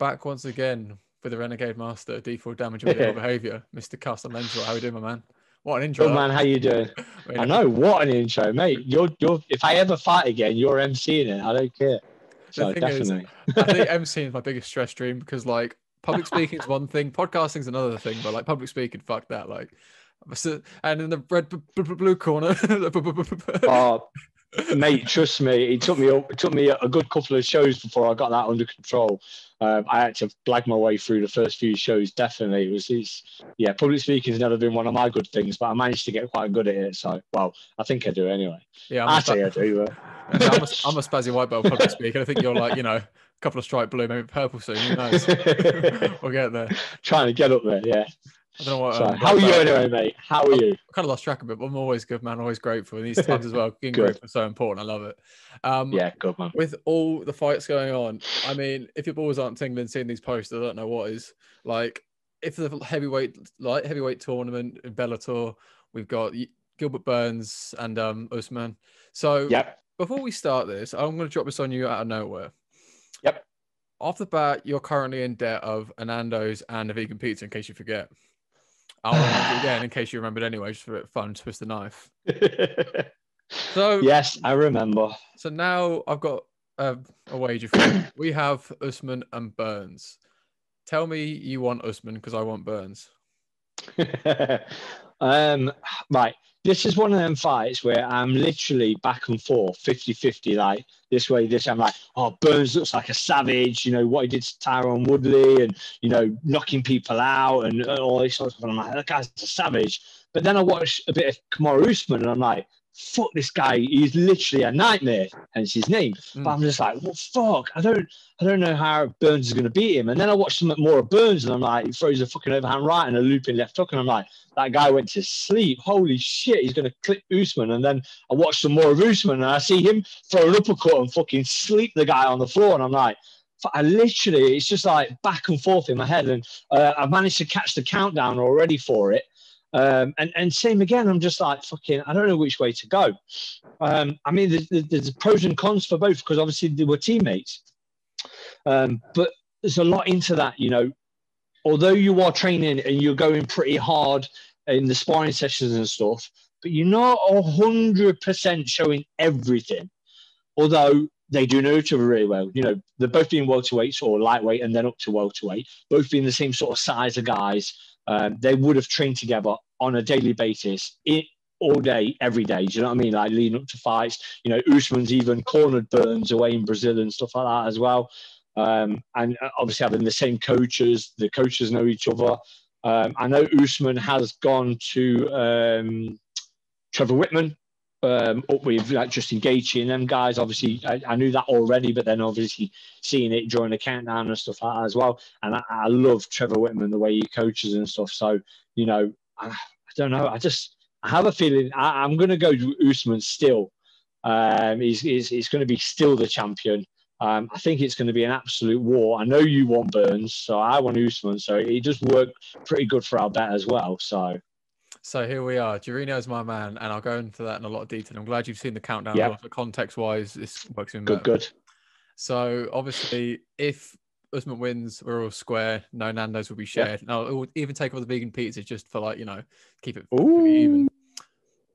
back once again with the Renegade Master, D4 Damage with Ill Behavior, Mr. Cuss and Lenjoint. How are you doing, my man? What an intro. Good man, how you doing? I know, what an intro, mate. You're if I ever fight again, you're MCing it. I don't care. So the thing definitely. Is, I think MCing is my biggest stress dream because like public speaking is one thing, podcasting is another thing, but like public speaking, fuck that. Like, and in the red blue corner. Oh, mate, trust me, it took me a good couple of shows before I got that under control. I had to blag my way through the first few shows. Definitely, yeah. Public speaking has never been one of my good things, but I managed to get quite good at it. So, well, I think I do anyway. Yeah, I say I do. I'm a spazzy white belt public speaker. I think you're like, a couple of stripe blue, maybe purple soon. Who knows? We'll get there. Trying to get up there, yeah. I don't know what. So, how are you anyway, mate? How are you? I kind of lost track of it, but I'm always good, man. Always grateful in these times as well. Being grateful is so important. I love it. Yeah, good man. With all the fights going on, I mean, if your balls aren't tingling seeing these posts, I don't know what is. Like, if the light heavyweight tournament in Bellator, we've got Gilbert Burns and Usman. So, before we start this, I'm going to drop this on you out of nowhere. Yep. Off the bat, you're currently in debt of a Nando's and a vegan pizza, in case you forget. I'll remind you again in case you remembered anyway, just for a bit of fun, twist the knife. So yes, I remember. So now I've got a wager for you. We have Usman and Burns. Tell me you want Usman because I want Burns. Right. This is one of them fights where I'm literally back and forth, 50-50, like this way, this. I'm like, oh, Burns looks like a savage, what he did to Tyron Woodley and, knocking people out and all this sort of stuff. And I'm like, that guy's a savage. But then I watched a bit of Kamaru Usman and I'm like, fuck this guy, he's literally a nightmare, hence his name. But I'm just like, well, fuck, I don't know how Burns is going to beat him. And then I watched some more of Burns and I'm like, he throws a fucking overhand right and a looping left hook and I'm like, that guy went to sleep. Holy shit, he's going to clip Usman. And then I watched some more of Usman and I see him throw an uppercut and fucking sleep the guy on the floor. And I'm like, it's just like back and forth in my head. And I've managed to catch the countdown already for it. And same again, I'm just like, fucking, I don't know which way to go. I mean, there's pros and cons for both because obviously they were teammates. But there's a lot into that, although you are training and you're going pretty hard in the sparring sessions and stuff, but you're not 100% showing everything. Although they do know each other really well. They're both being welterweights or lightweight and then up to welterweight, both being the same sort of size of guys. They would have trained together on a daily basis, all day, every day. Do you know what I mean? Like leading up to fights. Usman's even cornered Burns away in Brazil and stuff like that as well. And obviously having the same coaches, the coaches know each other. I know Usman has gone to Trevor Whitman up with like Justin Gaethje and them guys. Obviously, I knew that already, but then obviously seeing it during the countdown and stuff like that as well. And I love Trevor Whitman, the way he coaches and stuff. So, I don't know. I have a feeling I'm going to go to Usman still. He's going to be still the champion. I think it's going to be an absolute war. I know you want Burns, so I want Usman. So it just worked pretty good for our bet as well. So here we are. Durinho is my man, and I'll go into that in a lot of detail. I'm glad you've seen the countdown. Yep. Context-wise, this works in good. So obviously, if Usman wins, we're all square. No Nando's will be shared. No, it will even take over the vegan pizza just for keep it even.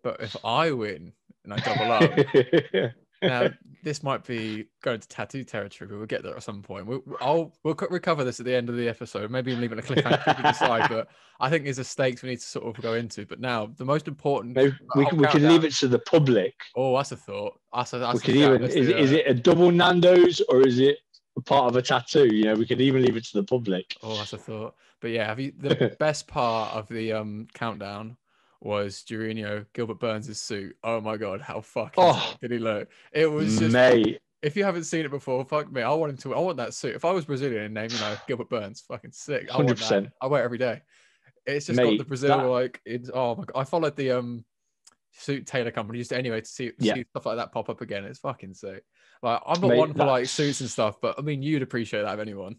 But if I win and I double up, now this might be going to tattoo territory, but we'll get there at some point. We'll recover this at the end of the episode. Maybe even leave it a cliffhanger to decide. But I think there's a stakes we need to sort of go into. But now the most important, we can leave it to the public. Oh, that's a thought. Is it a double Nando's or is it a part of a tattoo? We could even leave it to the public. Oh, that's a thought. But yeah, the best part of the countdown was Durinho, Gilbert Burns' suit. Oh my god, how fucking sick did he look? It was just, mate. If you haven't seen it before, fuck me. I want that suit. If I was Brazilian and named, Gilbert Burns, fucking sick. 100%. I wear it every day. It's just got the Brazil oh my god. I followed the suit tailor company just anyway to see stuff like that pop up again. It's fucking sick. Like I'm not one for like suits and stuff, but I mean you'd appreciate that of anyone.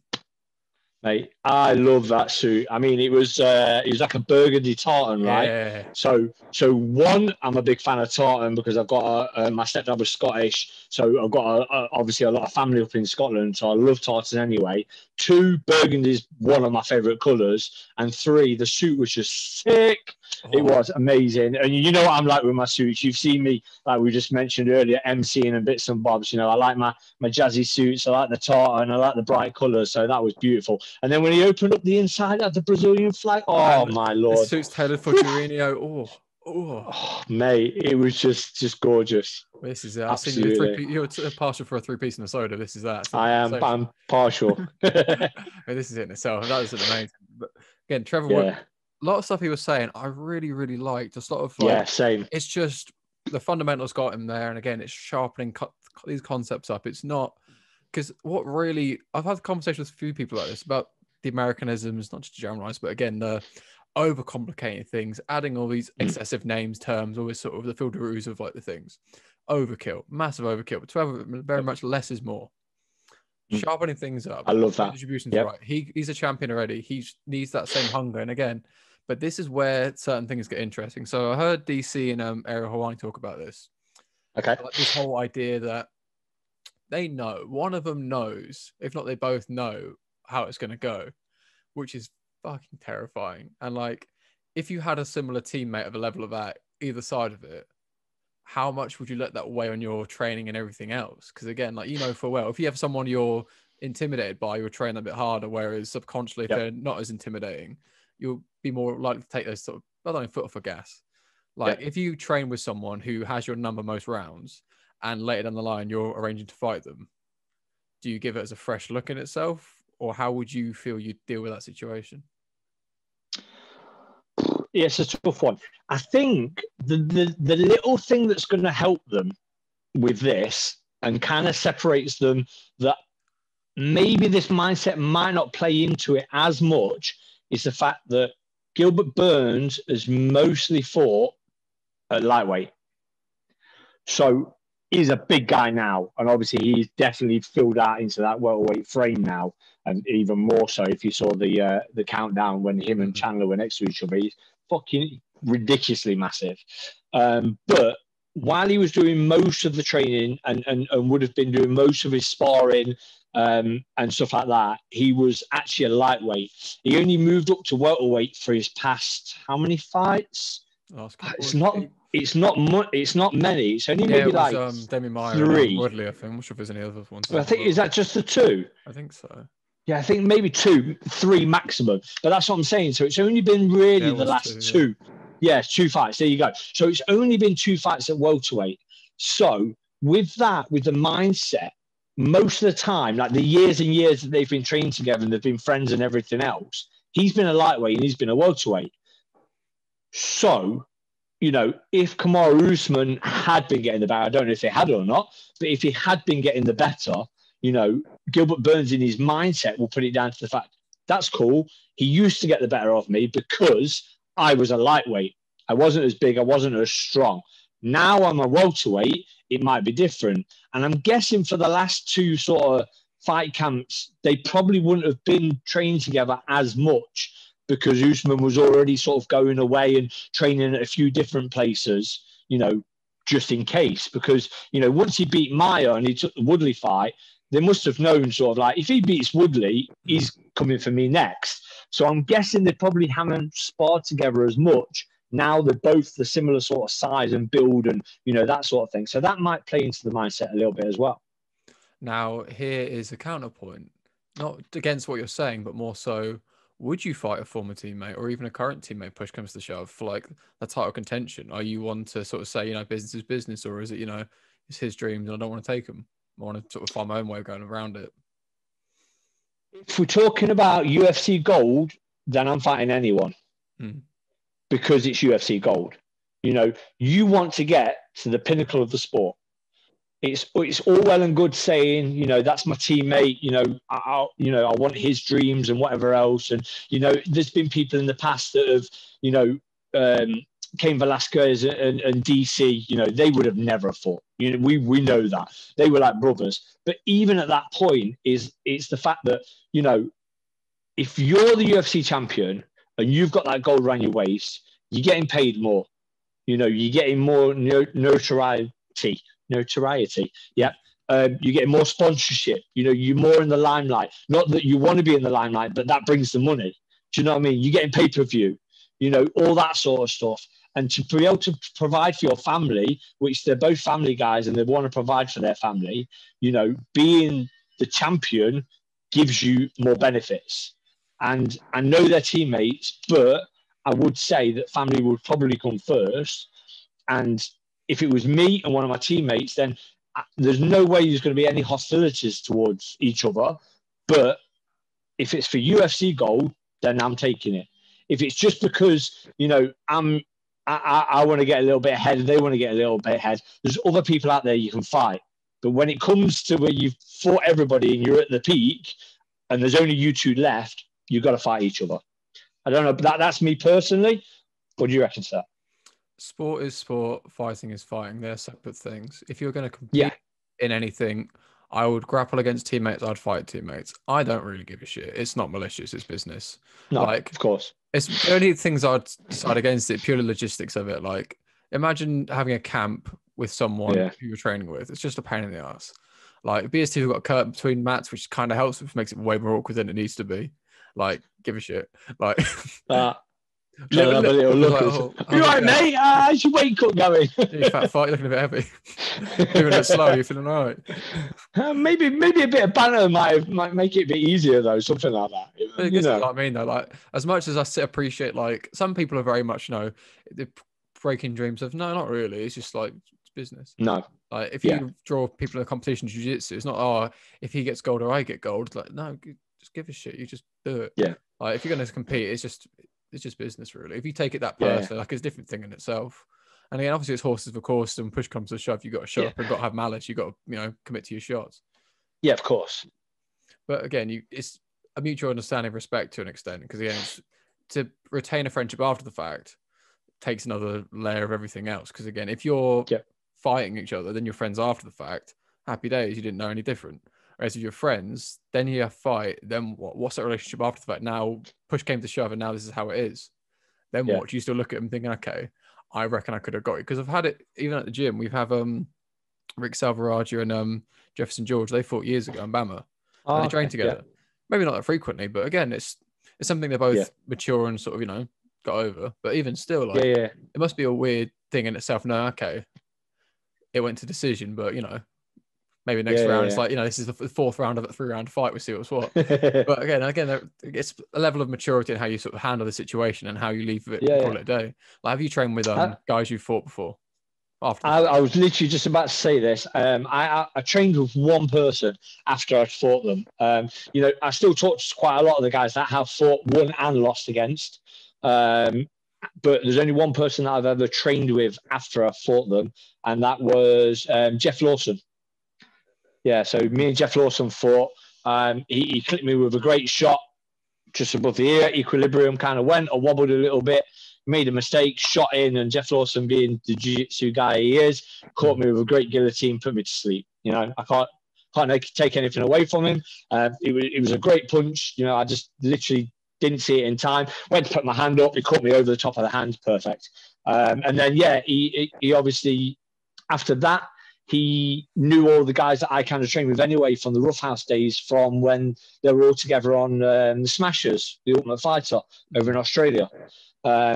Mate, I love that suit. I mean, it was like a burgundy tartan, right? Yeah. So one, I'm a big fan of tartan because I've got my stepdad was Scottish, so I've got obviously a lot of family up in Scotland, so I love tartan anyway. Two, burgundy is one of my favourite colours, and three, the suit was just sick. It was amazing, and you know what I'm like with my suits. You've seen me, like we just mentioned earlier, emceeing and bits and bobs. You know, I like my jazzy suits. I like the tartan. I like the bright colours. So that was beautiful. And then when he opened up the inside, had the Brazilian flag. Oh And my the lord! suit's tailored for Durinho. Oh, mate, it was just gorgeous. This is it. I've seen you Absolutely. you're partial for a 3-piece and a soda. This is that. I'm partial. I mean, this is it in itself. That was amazing. But again, Trevor Wood, a lot of stuff he was saying, I really, really liked. Just sort of like, same. It's just the fundamentals got him there, and again, it's sharpening these concepts up. It's not because what really I've had conversations with a few people like this about the Americanisms, not just generalize, but again the overcomplicating things, adding all these excessive names, terms, always sort of the filteroos of like the things. Overkill, massive overkill. But Trevor, very much less is more. Sharpening things up. I love that. Distribution's right. He's a champion already. He needs that same hunger. And again, but this is where certain things get interesting. So I heard DC and Ariel Hawani talk about this. Okay. Like this whole idea that they know, one of them knows, if not they both know how it's going to go, which is fucking terrifying. And like, if you had a similar teammate of a level of that, either side of it, how much would you let that weigh on your training and everything else? Because again, like, you know, for well, if you have someone you're intimidated by, you'll train a bit harder, whereas subconsciously, if they're not as intimidating, you'll be more likely to take those sort of, not only foot off a gas. Like if you train with someone who has your number most rounds and later down the line, you're arranging to fight them, do you give it as a fresh look in itself? Or how would you feel you'd deal with that situation? Yeah, it's a tough one. I think the little thing that's going to help them with this and kind of separates them that maybe this mindset might not play into it as much is the fact that Gilbert Burns has mostly fought at lightweight. So he's a big guy now, and obviously he's definitely filled out into that welterweight frame now, and even more so if you saw the countdown when him and Chandler were next to each other. He's fucking ridiculously massive. But while he was doing most of the training and would have been doing most of his sparring and stuff like that, he was actually a lightweight. He only moved up to welterweight for his past how many fights? It's not many. It's only maybe like Demi Meyer 3. And Woodley, I think. I'm not sure if there's any other ones. I think is that just the 2? I think so. Yeah, I think maybe 2, 3 maximum. But that's what I'm saying. So it's only been really the last 2. Yeah, 2 fights. There you go. So it's only been 2 fights at welterweight. So with that, with the mindset, most of the time, like the years and years that they've been training together and they've been friends and everything else, he's been a lightweight and he's been a welterweight. So, you know, if Kamaru Usman had been getting the better, I don't know if he had or not, but if he had been getting the better, you know, Gilbert Burns in his mindset will put it down to the fact, that's cool. He used to get the better of me because I was a lightweight. I wasn't as big. I wasn't as strong. Now I'm a welterweight. It might be different. And I'm guessing for the last 2 sort of fight camps, they probably wouldn't have been trained together as much because Usman was already sort of going away and training at a few different places, you know, just in case. Because, you know, once he beat Maia and he took the Woodley fight, they must have known sort of like, if he beats Woodley, he's coming for me next. So I'm guessing they probably haven't sparred together as much. Now they're both the similar sort of size and build and, you know, that sort of thing. So that might play into the mindset a little bit as well. Now, here is a counterpoint, not against what you're saying, but more so, would you fight a former teammate or even a current teammate, push comes to shove, for like the title contention? Are you one to sort of say, you know, business is business, or is it, you know, it's his dreams and I don't want to take him? I want to sort of find my own way of going around it. If we're talking about UFC gold, then I'm fighting anyone because it's UFC gold. You know, you want to get to the pinnacle of the sport. It's all well and good saying, you know, that's my teammate, you know, I want his dreams and whatever else. And, you know, there's been people in the past that have, you know, Cain Velasquez and DC, you know, they would have never fought. You know, we know that. They were like brothers. But even at that point, it's the fact that, you know, if you're the UFC champion and you've got that gold around your waist, you're getting paid more. You know, you're getting more notoriety. Yeah. You're getting more sponsorship. You know, you're more in the limelight. Not that you want to be in the limelight, but that brings the money. Do you know what I mean? You're getting pay-per-view, you know, all that sort of stuff. And to be able to provide for your family, which they're both family guys and they want to provide for their family, you know, being the champion gives you more benefits. And I know they're teammates, but I would say that family would probably come first. And if it was me and one of my teammates, then there's no way there's going to be any hostilities towards each other. But if it's for UFC gold, then I'm taking it. If it's just because, you know, I want to get a little bit ahead and they want to get a little bit ahead, there's other people out there you can fight. But when it comes to where you've fought everybody and you're at the peak and there's only you two left, you've got to fight each other. I don't know, but that's me personally. What do you reckon to that? Sport is sport, fighting is fighting. They're separate things. If you're going to compete in anything, I would grapple against teammates, I'd fight teammates. I don't really give a shit. It's not malicious, it's business. No, like, of course. It's the only things I'd decide against it, purely logistics of it. Like, imagine having a camp with someone who you're training with. It's just a pain in the ass. Like, BST have got a curtain between mats, which kind of helps, which makes it way more awkward than it needs to be. Like, give a shit. Like, you right, mate? How's your weight cut going? You fat fart, you're looking a bit heavy. Moving a bit slow, you're feeling all right. Maybe a bit of banter might make it a bit easier though, something like that. You know what I mean though. Like, as much as I appreciate, like, some people are very much, you know, they're breaking dreams of, no, not really. It's just like, it's business. No. Like, if you draw people in a competition jiu-jitsu, it's not, oh, if he gets gold or I get gold. It's like, no, just give a shit. You just do it. Yeah. Like, if you're going to compete, it's just business, really. If you take it that personally, like, it's a different thing in itself. And again, obviously, it's horses for course. And push comes to shove, you got to show up and got to have malice. You got to, you know, commit to your shots. Yeah, of course. But again, it's a mutual understanding, respect to an extent. Because again, to retain a friendship after the fact takes another layer of everything else. Because again, if you're fighting each other, then you're friends after the fact. Happy days, you didn't know any different. Whereas if you're friends, then you have fight, then what? What's that relationship after the fact? Now push came to shove and now this is how it is. Then what? Do you still look at them thinking, okay, I reckon I could have got it? Because I've had it even at the gym. We've have Rick Salvaraja and Jefferson George. They fought years ago in Bama. And they trained together. Maybe not that frequently, but again, it's something they're both mature and sort of, you know, got over. But even still, like, it must be a weird thing in itself. No, okay, it went to decision, but, you know, maybe next round, it's like, you know, this is the fourth round of a 3-round fight. We'll see what's what. But again, it's a level of maturity in how you sort of handle the situation and how you leave it and call it a day. Like, have you trained with guys you've fought before? I was literally just about to say this. I trained with one person after I'd fought them. You know, I still talk to quite a lot of the guys that have fought, won and lost against. But there's only one person that I've ever trained with after I fought them, and that was Jeff Lawson. Yeah, so me and Jeff Lawson fought. He clipped me with a great shot just above the ear. Equilibrium kind of went or wobbled a little bit. Made a mistake, shot in, and Jeff Lawson, being the jiu-jitsu guy he is, caught me with a great guillotine, put me to sleep. You know, I can't take anything away from him. It was a great punch. You know, I just literally didn't see it in time. Went to put my hand up, he caught me over the top of the hand, perfect. And then he obviously, after that, he knew all the guys that I kind of trained with anyway from the Roughhouse days, from when they were all together on the Smashers, the Ultimate Fighter, over in Australia.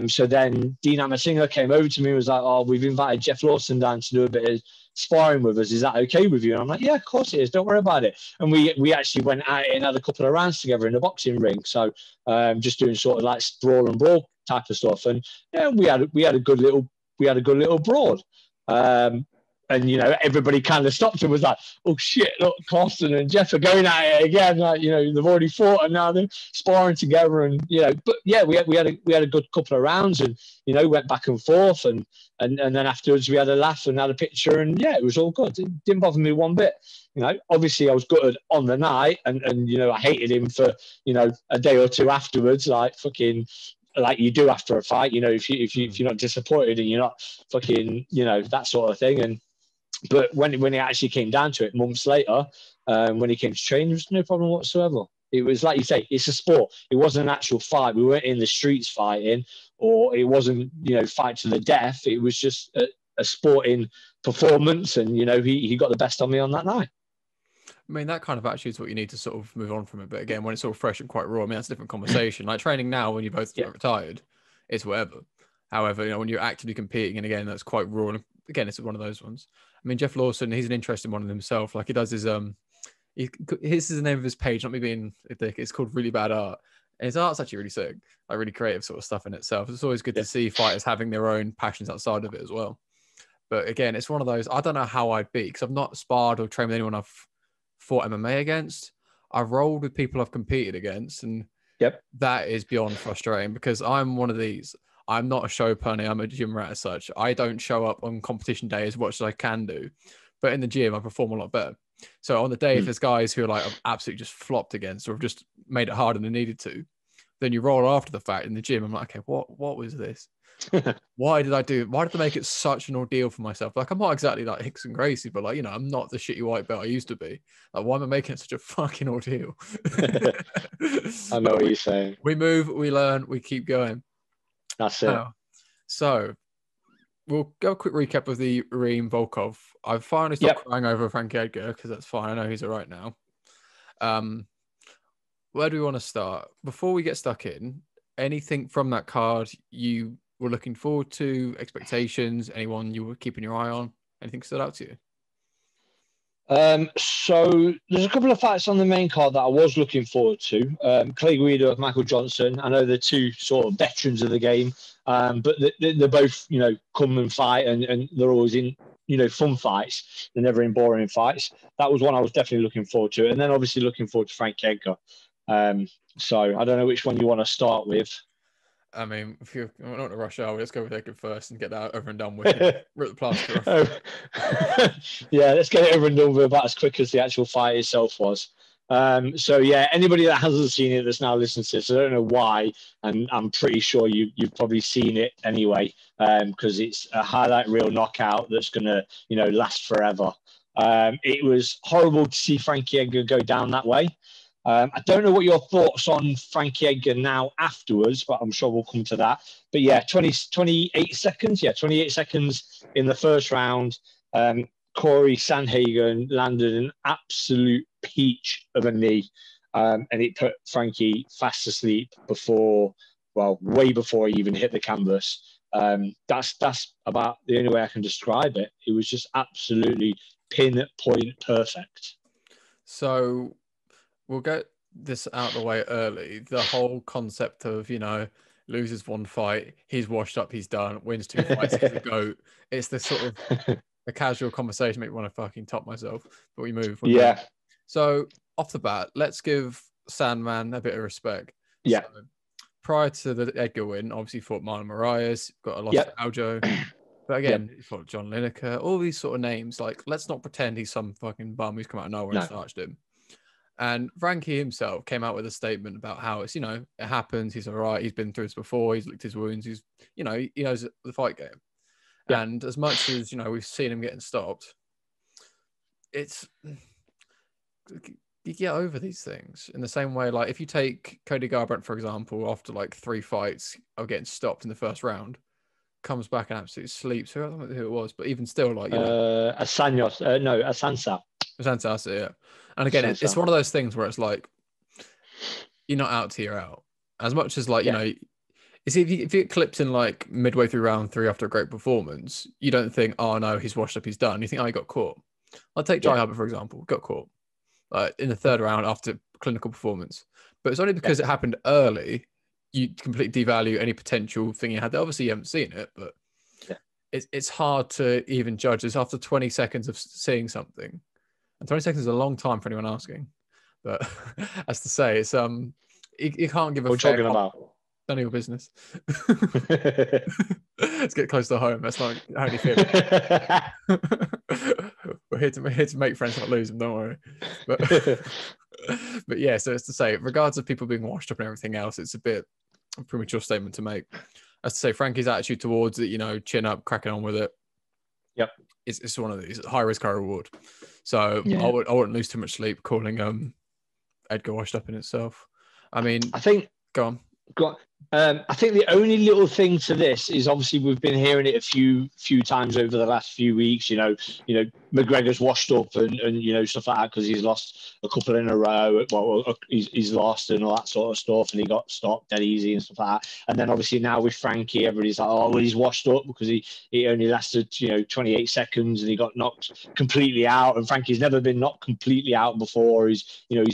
So then Dean Amasinger came over to me and was like, oh, we've invited Jeff Lawson down to do a bit of sparring with us. Is that okay with you? And I'm like, yeah, of course it is. Don't worry about it. And we actually went out and had a couple of rounds together in the boxing ring. So just doing sort of like brawl and brawl type of stuff. And yeah, we had a good little brawl. And, you know, everybody kind of stopped and was like, oh, shit, look, Carsten and Jeff are going at it again. Like, you know, they've already fought and now they're sparring together. And, you know, but, yeah, we had a good couple of rounds and, you know, went back and forth. And then afterwards we had a laugh and had a picture. And, yeah, it was all good. It didn't bother me one bit. You know, obviously I was gutted on the night and you know, I hated him for, you know, a day or two afterwards, like fucking... like you do after a fight, you know, if you're not disappointed and you're not fucking, you know, that sort of thing. But when it actually came down to it, months later, when he came to train, there was no problem whatsoever. It was like you say, it's a sport. It wasn't an actual fight. We weren't in the streets fighting, or it wasn't, fight to the death. It was just a sporting performance, and he got the best on me on that night. I mean, that kind of attitude is what you need to sort of move on from it. But again, when it's all fresh and quite raw, I mean, that's a different conversation. Like training now, when you're both retired, it's whatever. However, when you're actively competing, and again, that's quite raw. And again, it's one of those ones. I mean, Jeff Lawson, he's an interesting one in himself. Like he does his this is the name of his page, not me being a dick. It's called Really Bad Art. And his art's actually really sick, like really creative sort of stuff in itself. It's always good to see fighters having their own passions outside of it as well. But again, it's one of those, I don't know how I'd be, because I've not sparred or trained with anyone I've fought MMA against. I've rolled with people I've competed against, and that is beyond frustrating, because I'm one of these. I'm not a show pony. I'm a gym rat as such. I don't show up on competition day as much as I can do, but in the gym, I perform a lot better. So on the day, if there's guys who are like, I've absolutely just flopped against, or have just made it harder than they needed to, then you roll after the fact in the gym. I'm like, okay, what was this? Why did they make it such an ordeal for myself? Like, I'm not exactly like Hicks and Gracie, but like, I'm not the shitty white belt I used to be. Like, why am I making it such a fucking ordeal? I know what you're saying. We move, we learn, we keep going. That's it. So we'll go a quick recap of the Reem Volkov. I've finally stopped crying over Frankie Edgar, because that's fine. I know he's all right now. Where do we want to start? Before we get stuck in, anything from that card you were looking forward to, expectations, anyone you were keeping your eye on, anything stood out to you? So there's a couple of fights on the main card that I was looking forward to. Clay Guida, Michael Johnson. I know they're two sort of veterans of the game, but they're both, come and fight, and they're always in, fun fights. They're never in boring fights. That was one I was definitely looking forward to. And then obviously looking forward to Frank Edgar. So I don't know which one you want to start with. I mean, if you're not in a rush hour, let's go with Edgar first and get that over and done with. Rip the plaster off. Yeah, let's get it over and done with about as quick as the actual fight itself was. So yeah, anybody that hasn't seen it that's now listening to this, I don't know why, and I'm pretty sure you've probably seen it anyway, because it's a highlight reel knockout that's gonna, last forever. It was horrible to see Frankie Edgar go down that way. I don't know what your thoughts on Frankie Edgar now afterwards, but I'm sure we'll come to that. But yeah, 28 seconds. Yeah, 28 seconds in the first round. Corey Sandhagen landed an absolute peach of a knee, and it put Frankie fast asleep way before he even hit the canvas. That's about the only way I can describe it. It was just absolutely pinpoint perfect. So we'll get this out of the way early. The whole concept of, loses one fight, he's washed up, he's done, wins two fights, he's the GOAT. It's the sort of a casual conversation, make me want to fucking top myself. But we move. Yeah. So off the bat, let's give Sandman a bit of respect. Yeah. So, prior to the Edgar win, obviously fought Marlon Moraes, got a loss to Aljo. But again, he fought John Lineker, all these sort of names. Like, let's not pretend he's some fucking bum who's come out of nowhere and starched him. And Frankie himself came out with a statement about how it's, it happens. He's all right. He's been through this before. He's licked his wounds. He's, he knows the fight game. Yeah. And as much as, we've seen him getting stopped, you get over these things in the same way. Like if you take Cody Garbrandt, for example, after like 3 fights of getting stopped in the first round, comes back and absolutely sleeps. I don't know who it was, but even still, like, Asansa. Asansa, yeah. And again, it's one of those things where it's like, you're not out till you're out. As much as like, if you get clipped in like midway through round 3 after a great performance, you don't think, oh no, he's washed up, he's done. You think, oh, he got caught. I'll take Jai Hubbard, for example, got caught in the 3rd round after clinical performance. But it's only because it happened early, you completely devalue any potential thing you had. Obviously, you haven't seen it, but it's hard to even judge. It's after 20 seconds of seeing something. And 20 seconds is a long time for anyone asking. But as to say, it's you can't give a what we're talking about. None of your business. Let's get close to home. That's not how you feel. We're here to make friends, not lose them. Don't worry. But yeah, so it's to say, regards of people being washed up and everything else, it's a bit a premature statement to make. As to say, Frankie's attitude towards it, chin up, cracking on with it. Yep. It's one of these high risk, high reward. So I wouldn't lose too much sleep calling Edgar washed up in itself. I mean, I think. Go on. I think the only little thing to this is obviously we've been hearing it a few times over the last few weeks. McGregor's washed up and stuff like that because he's lost a couple in a row. Well, he's lost and all that sort of stuff, and he got stopped dead easy and stuff like that. And then obviously now with Frankie, everybody's like, oh, well, he's washed up because he only lasted 28 seconds and he got knocked completely out. And Frankie's never been knocked completely out before. He's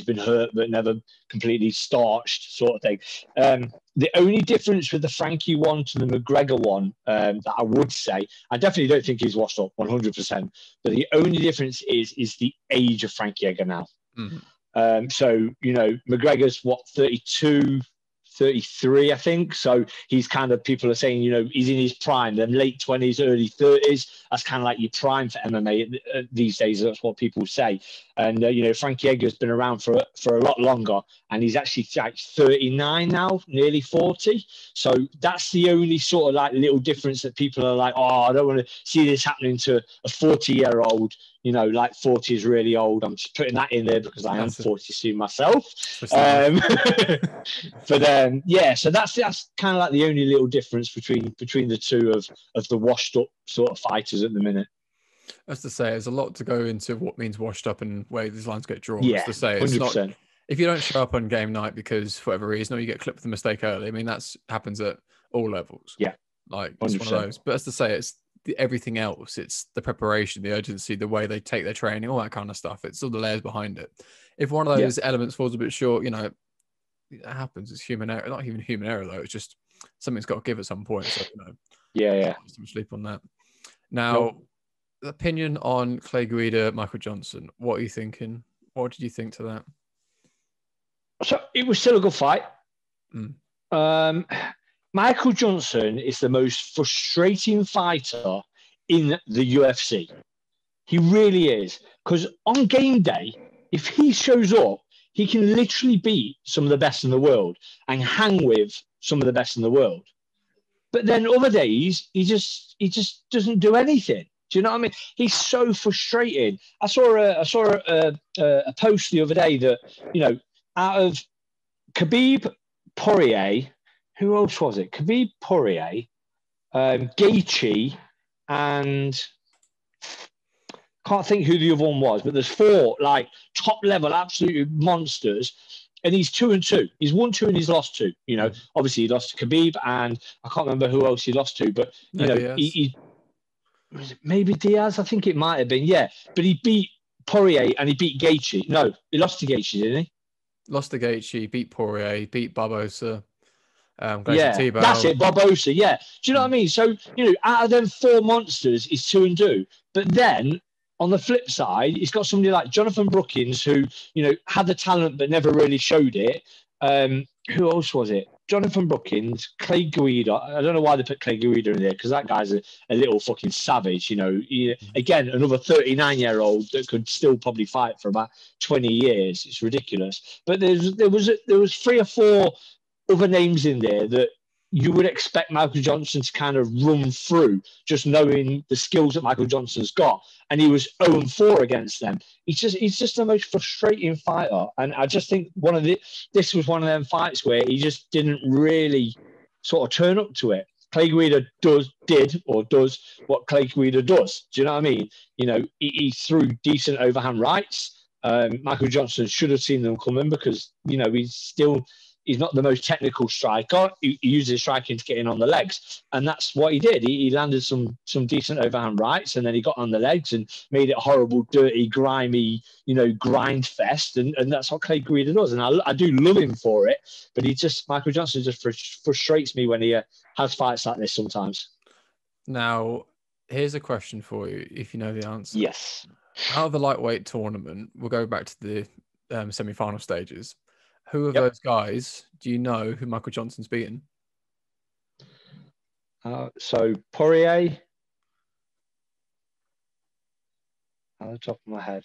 been hurt but never completely starched, sort of thing. The only difference with the Frankie one to the McGregor one that I would say, I definitely don't think he's washed up 100%, but the only difference is the age of Frankie Edgar now. Mm-hmm. So, McGregor's 32, 33, I think. So he's kind of, people are saying, he's in his prime, then late 20s, early 30s. That's kind of like your prime for MMA these days. That's what people say. And, Frankie Edgar's been around for a lot longer, and he's actually like 39 now, nearly 40. So that's the only sort of like little difference that people are like, oh, I don't want to see this happening to a 40-year-old. Like 40 is really old. I'm just putting that in there because I am 40 soon myself. But so that's kind of like the only little difference between the two of the washed up sort of fighters at the minute. As to say, there's a lot to go into what means washed up and where these lines get drawn. Yeah, as to say, it's 100%. not, if you don't show up on game night because for whatever reason, or you get clipped with a mistake early, I mean, that happens at all levels. Yeah. Like, it's 100%. One of those. But as to say, it's everything else. It's the preparation, the urgency, the way they take their training, all that kind of stuff. It's all the layers behind it. If one of those elements falls a bit short, it happens. It's human error. Not even human error, though. It's just something's got to give at some point. So, Yeah. Sleep on that. Now, opinion on Clay Guida, Michael Johnson. What are you thinking? What did you think to that? So it was still a good fight. Michael Johnson is the most frustrating fighter in the UFC. He really is. Because on game day, if he shows up, he can literally beat some of the best in the world and hang with some of the best in the world. But then other days, he just doesn't do anything. Do you know what I mean? He's so frustrating. I saw a post the other day that, out of Khabib, Poirier, who else was it? Khabib, Poirier, Gaethje, and can't think who the other one was, but there's 4 like top level absolute monsters, and he's 2-2. He's won 2 and he's lost 2. Obviously he lost to Khabib, and I can't remember who else he lost to, but he was it maybe Diaz? I think it might have been, yeah. But he beat Poirier and he beat Gaethje. No, he lost to Gaethje, didn't he? Lost to Gaethje, beat Poirier, beat Barbosa. That's it, Barbosa. Yeah, do you know what I mean? So out of them 4 monsters, he's 2-2. But then on the flip side, he's got somebody like Jonathan Brookins, who had the talent but never really showed it. Who else was it? Jonathan Brookins, Clay Guida. I don't know why they put Clay Guida in there because that guy's a little fucking savage. Again, another 39-year-old that could still probably fight for about 20 years. It's ridiculous. But there was 3 or 4 other names in there that you would expect Michael Johnson to kind of run through, just knowing the skills that Michael Johnson's got. And he was 0-4 against them. He's just the most frustrating fighter. And I just think this was one of them fights where he just didn't really sort of turn up to it. Clay Guida does what Clay Guida does. Do you know what I mean? He threw decent overhand rights. Michael Johnson should have seen them coming because, he's not the most technical striker. He uses striking to get in on the legs. And that's what he did. He landed some decent overhand rights, and then he got on the legs and made it a horrible, dirty, grimy, grind fest. And that's what Clay Guida does. And I do love him for it. But Michael Johnson just frustrates me when he has fights like this sometimes. Now, here's a question for you, if you know the answer. Yes. Out of the lightweight tournament, we'll go back to the semi-final stages. Who of those guys do you know who Michael Johnson's beaten? So Poirier, on the top of my head.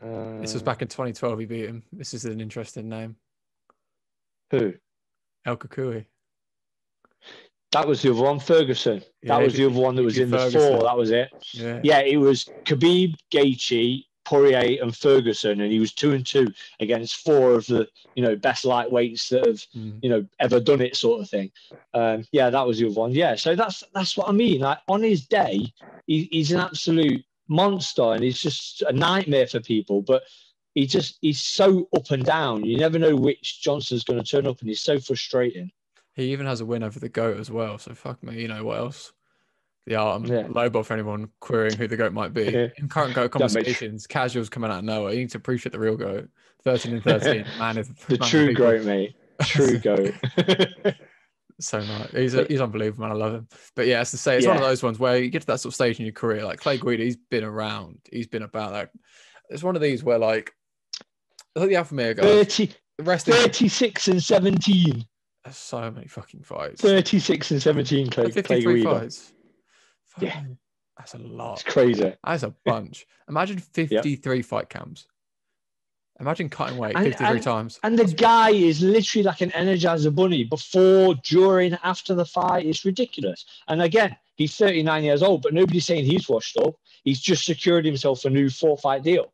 This was back in 2012. He beat him. This is an interesting name. Who? El Kukui. That was the other one, Ferguson. That was the other one that was in the 4. That was it. Yeah, it was Khabib, Gaethje, Poirier and Ferguson, and he was 2-2 against 4 of the best lightweights that have ever done it, sort of thing. Yeah, that was the other one. Yeah, so that's what I mean. Like on his day, he's an absolute monster, and he's just a nightmare for people. But he's so up and down. You never know which Johnson's going to turn up, and he's so frustrating. He even has a win over the GOAT as well. So fuck me, what else? The Lobo, for anyone querying who the GOAT might be. Yeah. In current GOAT conversations, casuals coming out of nowhere. You need to appreciate the real GOAT. 13-13, man is the true GOAT, mate. True GOAT. So nice. He's unbelievable, man. I love him. But yeah, as to say, it's one of those ones where you get to that sort of stage in your career. Like Clay Guida, he's been around. He's been about. Like, it's one of these where, like, I think the Alpha Male guys, 36 and 17. There's so many fucking fights. 36 and 17 Clay 53 Guida. fights. Yeah. That's a lot. It's crazy. That's a bunch. Imagine 53 fight camps. Imagine cutting weight 53 times. And the guy is literally like an Energizer bunny before, during, after the fight. It's ridiculous. And again, he's 39 years old, but nobody's saying he's washed up. He's just secured himself a new 4-fight deal.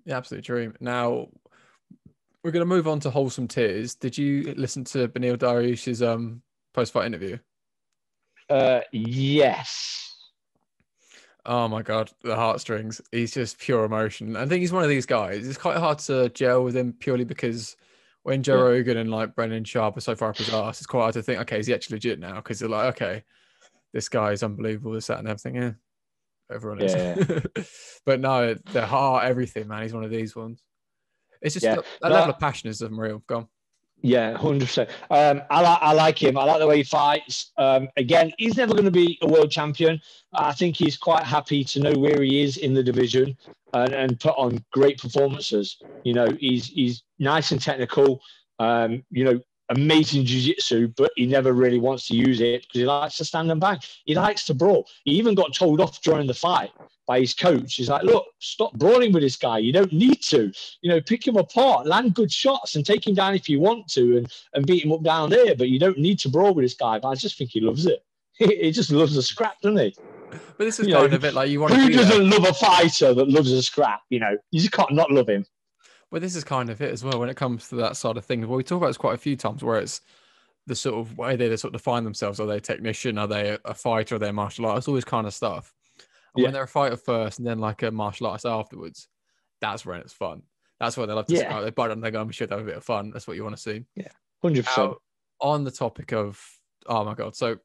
Yeah, absolute dream. Now, we're going to move on to Wholesome Tears. Did you listen to Beneil Dariush's post-fight interview? Yes. Oh my God, the heartstrings. He's just pure emotion. I think he's one of these guys. It's quite hard to gel with him purely because when Joe Rogan and like Brendan Sharp are so far up his ass, it's quite hard to think, okay, is he actually legit now? Because they're like, okay, this guy is unbelievable, this, that, and everything. Yeah, everyone is. Yeah. But no, the heart, everything, man. He's one of these ones. It's just that level of passion is unreal. Go on. Yeah, 100%. I like him. I like the way he fights. Again, he's never going to be a world champion. I think he's quite happy to know where he is in the division and put on great performances. He's nice and technical. Amazing jiu-jitsu, but he never really wants to use it because he likes to stand and bang. He likes to brawl. He even got told off during the fight by his coach. He's like, look, stop brawling with this guy. You don't need to. Pick him apart, land good shots and take him down if you want to and beat him up down there, but you don't need to brawl with this guy. But I just think he loves it. He just loves a scrap, doesn't he? But this is kind of it, like you want to Who doesn't love a fighter that loves a scrap? You just can't not love him. Well, this is kind of it as well when it comes to that side of things. Well, we talk about this quite a few times where it's the sort of way they sort of define themselves. Are they a technician? Are they a fighter? Are they a martial artist? All this kind of stuff. And when they're a fighter first and then like a martial artist afterwards, that's when it's fun. That's what they love to say. They bite on their gun, should have a bit of fun. That's what you want to see. Yeah, 100%. On the topic of, oh my God. So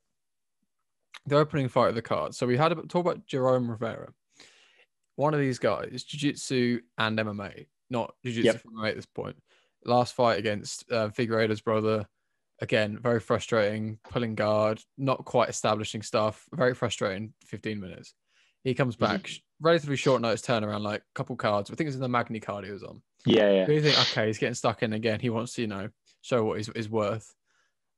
the opening fight of the card. So we had talk about Jerome Rivera. One of these guys, jiu-jitsu and MMA. Not jiu-jitsu from MMA at this point. Last fight against Figueiredo's brother. Again, very frustrating, pulling guard, not quite establishing stuff. Very frustrating, 15 minutes. He comes back, relatively short notice turnaround, like a couple cards. I think it was in the Magni card he was on. Yeah. Do you think, okay, he's getting stuck in again. He wants to, show what he's worth.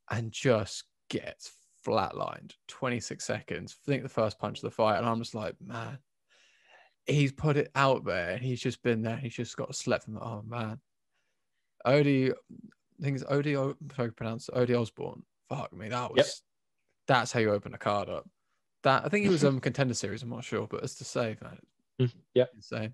And just gets flatlined. 26 seconds. I think the first punch of the fight. And I'm just like, man. He's put it out there and he's just been there. He's just got slept from. Oh man, Odie, I think it's Odie. Sorry to pronounce it, Odie Osborne. Fuck me, that's how you open a card up. That I think it was Contender Series. I'm not sure, but it's to say, man. Insane.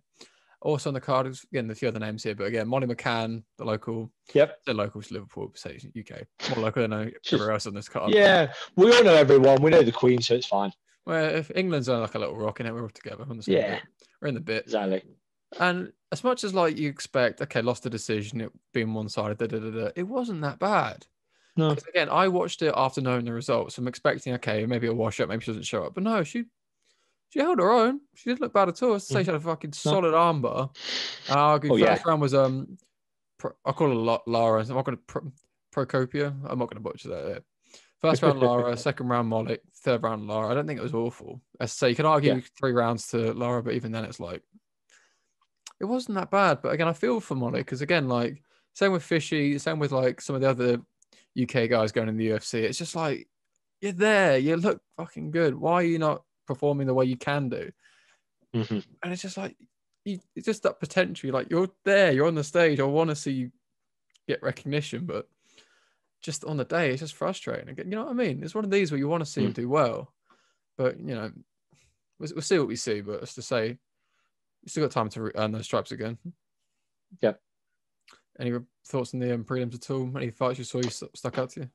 Also on the card, again, a few other names here, but again, Molly McCann, the local. They're local to Liverpool, say UK. More local than everywhere else on this card. Yeah, we all know everyone. We know the Queen, so it's fine. Well, if England's on like a little rock in it, we're all together. We're in the bit. Exactly. And as much as like you expect, okay, lost the decision, it being one-sided, it wasn't that bad. No. Again, I watched it after knowing the results. I'm expecting, okay, maybe a wash up, maybe she doesn't show up. But no, she held her own. She didn't look bad at all. She had a fucking solid armbar. First round was I'll call her Lara. I'm not going to Procopia. I'm not going to butcher that. Yeah. First round Lara, second round Molly, third round Lara. I don't think it was awful. As I say, you can argue 3 rounds to Lara, but even then it's like it wasn't that bad. But again, I feel for Molly because again, like same with Fishy, same with like some of the other UK guys going in the UFC. It's just like you're there, you look fucking good. Why are you not performing the way you can do? And it's just like it's just that potential. Like you're there, you're on the stage. I want to see you get recognition, but just on the day, it's just frustrating. Again, you know what I mean? It's one of these where you want to see him do well, but we'll see what we see. But as to say, You still got time to earn those stripes again. Yeah. Any thoughts on the prelims at all? Any fights you saw you stuck out to you?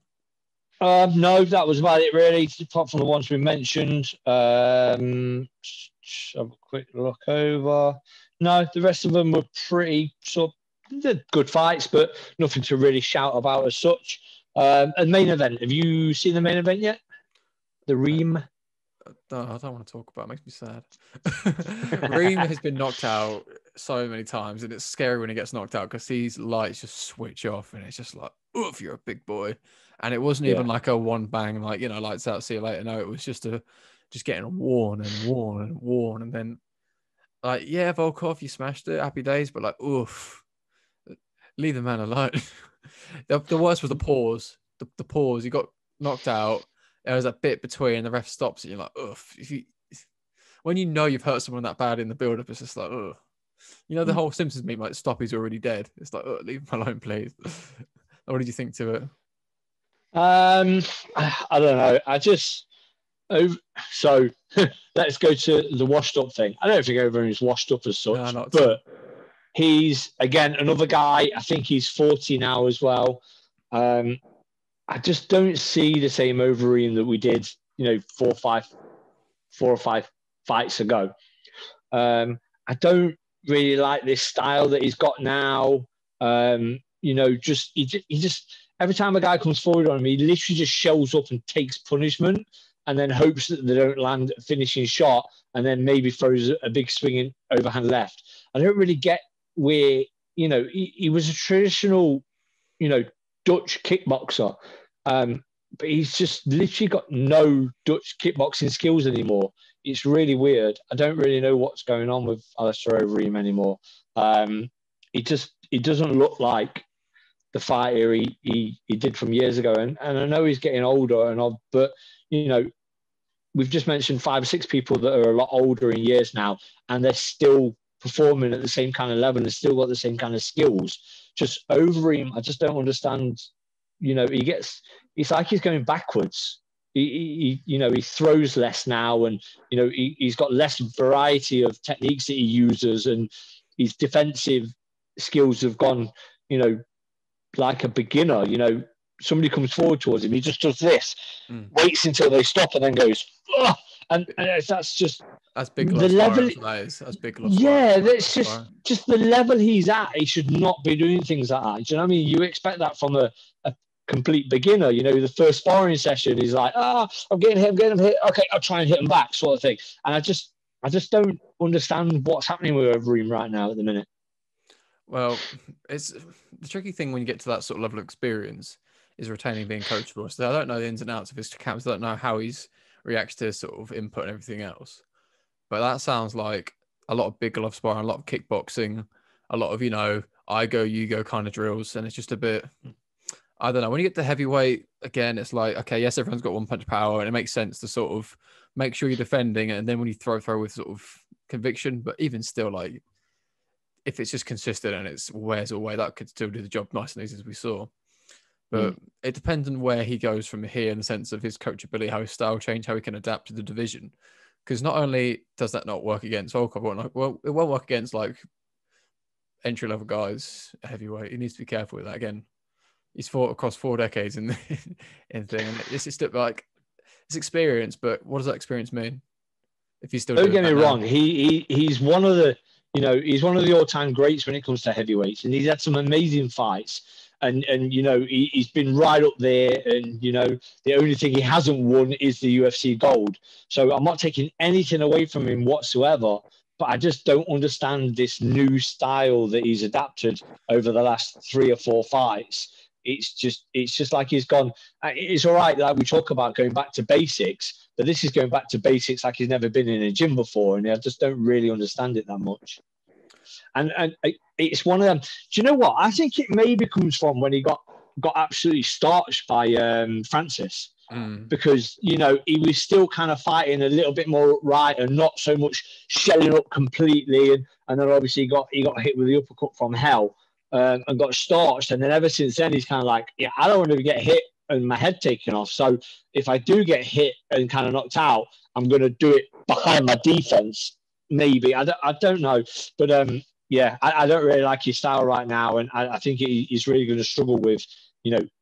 No, that was about it really, apart from the ones we mentioned. Have a quick look over. No, the rest of them were pretty they're good fights, but nothing to really shout about as such. And main event, have you seen the main event yet? The Reem? No, I don't want to talk about it. It makes me sad. Reem has been knocked out so many times, and it's scary when he gets knocked out because these lights just switch off, and it's just like, oof, you're a big boy. And it wasn't even like a one bang, like, lights out, see you later. No, it was just getting worn and worn and worn. And then, like, yeah, Volkov, you smashed it, happy days, but like, oof, leave the man alone. The worst was the pause. The pause. He got knocked out. There was a bit between, the ref stops, and you're like, oof. When you've hurt someone that bad in the build-up, it's just like, ugh. The whole Simpsons meme, like, stop, he's already dead. It's like, leave him alone, please. What did you think to it? I don't know. So let's go to the washed up thing. I don't think everyone is washed up as such, but he's, again, another guy. I think he's 40 now as well. I just don't see the same Overeem that we did, 4 or 5 fights ago. I don't really like this style that he's got now. He just every time a guy comes forward on him, he literally just shows up and takes punishment, and then hopes that they don't land a finishing shot, and then maybe throws a big swinging overhand left. I don't really get where he was a traditional, Dutch kickboxer. But he's just literally got no Dutch kickboxing skills anymore. It's really weird. I don't really know what's going on with Alistair Overeem anymore. He doesn't look like the fighter he did from years ago. And I know he's getting older but we've just mentioned 5 or 6 people that are a lot older in years now, and they're still performing at the same kind of level and still got the same kind of skills. Just Overeem, I just don't understand. It's like he's going backwards. He throws less now, and he's got less variety of techniques that he uses, and his defensive skills have gone, like a beginner. Somebody comes forward towards him, he just does this, waits until they stop, and then goes, ugh! And that's big the level. That's big. Yeah, that's just the level he's at. He should not be doing things like that. Do you know what I mean? You expect that from a complete beginner. The first sparring session, he's like, I'm getting him hit. Okay, I'll try and hit him back, sort of thing. And I just don't understand what's happening with Overeem right now at the minute. Well, it's the tricky thing when you get to that sort of level of experience is retaining being coachable. So I don't know the ins and outs of his camps. I don't know how he's reacts to sort of input and everything else. But that sounds like a lot of big glove sparring, a lot of kickboxing, a lot of, I go, you go kind of drills. And it's just a bit, I don't know. When you get to heavyweight, again, it's like, okay, yes, everyone's got one punch power, and it makes sense to sort of make sure you're defending. And then when you throw with sort of conviction, but even still, like, if it's just consistent and it wears away, that could still do the job nice and easy, as we saw. But it depends on where he goes from here in the sense of his coachability, how his style change, how he can adapt to the division. Because not only does that not work against Volkov, well, it won't work against like entry-level guys, heavyweight. He needs to be careful with that. Again, he's fought across 4 decades in thing, and it's just like it's experience. But what does that experience mean? If he's still don't get me wrong, now? He's one of the he's one of the all-time greats when it comes to heavyweights, and he's had some amazing fights. And he's been right up there, and the only thing he hasn't won is the UFC gold. So I'm not taking anything away from him whatsoever, but I just don't understand this new style that he's adapted over the last 3 or 4 fights. It's just like he's gone. It's all right that we talk about going back to basics, but this is going back to basics like he's never been in a gym before, and I just don't really understand it that much. And it's one of them. Do you know what? I think it maybe comes from when he got absolutely starched by Francis, because he was still kind of fighting a little bit more upright and not so much shelling up completely, and then obviously he got hit with the uppercut from hell and got starched, and then ever since then he's kind of like, yeah, I don't want to get hit and my head taken off. So if I do get hit and kind of knocked out, I'm going to do it behind my defense, maybe. I don't know. But yeah, I don't really like his style right now. And I think he's really going to struggle with,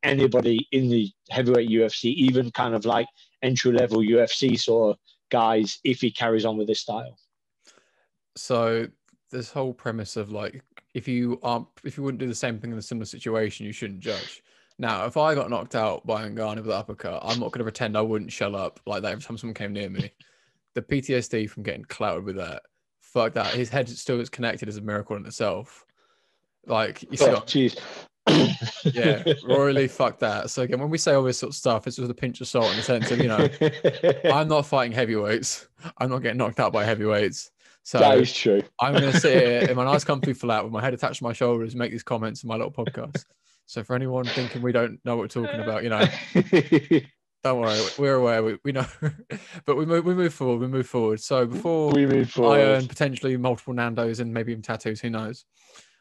anybody in the heavyweight UFC, even kind of like entry-level UFC sort of guys, if he carries on with this style. So this whole premise of like, if you wouldn't do the same thing in a similar situation, you shouldn't judge. Now, if I got knocked out by Ngannou with an uppercut, I'm not going to pretend I wouldn't shell up like that every time someone came near me. The PTSD from getting clouted with that, fuck that. His head still is connected as a miracle in itself. Like, you see, jeez. Yeah, royally fuck that. So again, when we say all this sort of stuff, it's with a pinch of salt in the sense of, I'm not fighting heavyweights. I'm not getting knocked out by heavyweights. So that is true. I'm going to sit here in my nice comfy flat with my head attached to my shoulders and make these comments in my little podcast. So for anyone thinking we don't know what we're talking about, don't worry, we're aware, we know. But we move forward. So before we move forward, I earn potentially multiple Nandos and maybe even tattoos, who knows?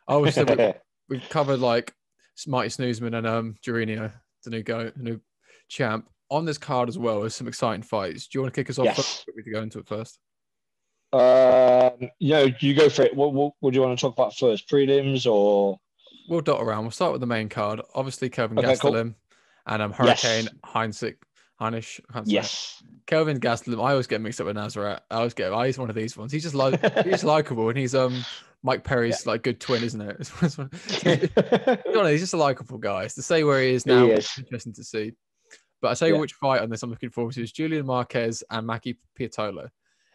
Obviously, we've covered like Marty Snoozman and Durinho, the new champ. On this card as well, there's some exciting fights. Do you want to kick us off? Yes. First? We to go into it first. You go for it. What do you want to talk about first? Prelims or? We'll dot around. We'll start with the main card. Obviously, Kelvin Gastelum and Hurricane Heinisch. Yes. Kelvin Gastelum. I always get mixed up with Nazareth. He's one of these ones. He's just he's likable, and he's Mike Perry's like good twin, isn't it? He's just a likable guy. To say where he is now, it's interesting to see. But I'll tell you which fight on this I'm looking forward to is Julian Marquez and Maki Piatola.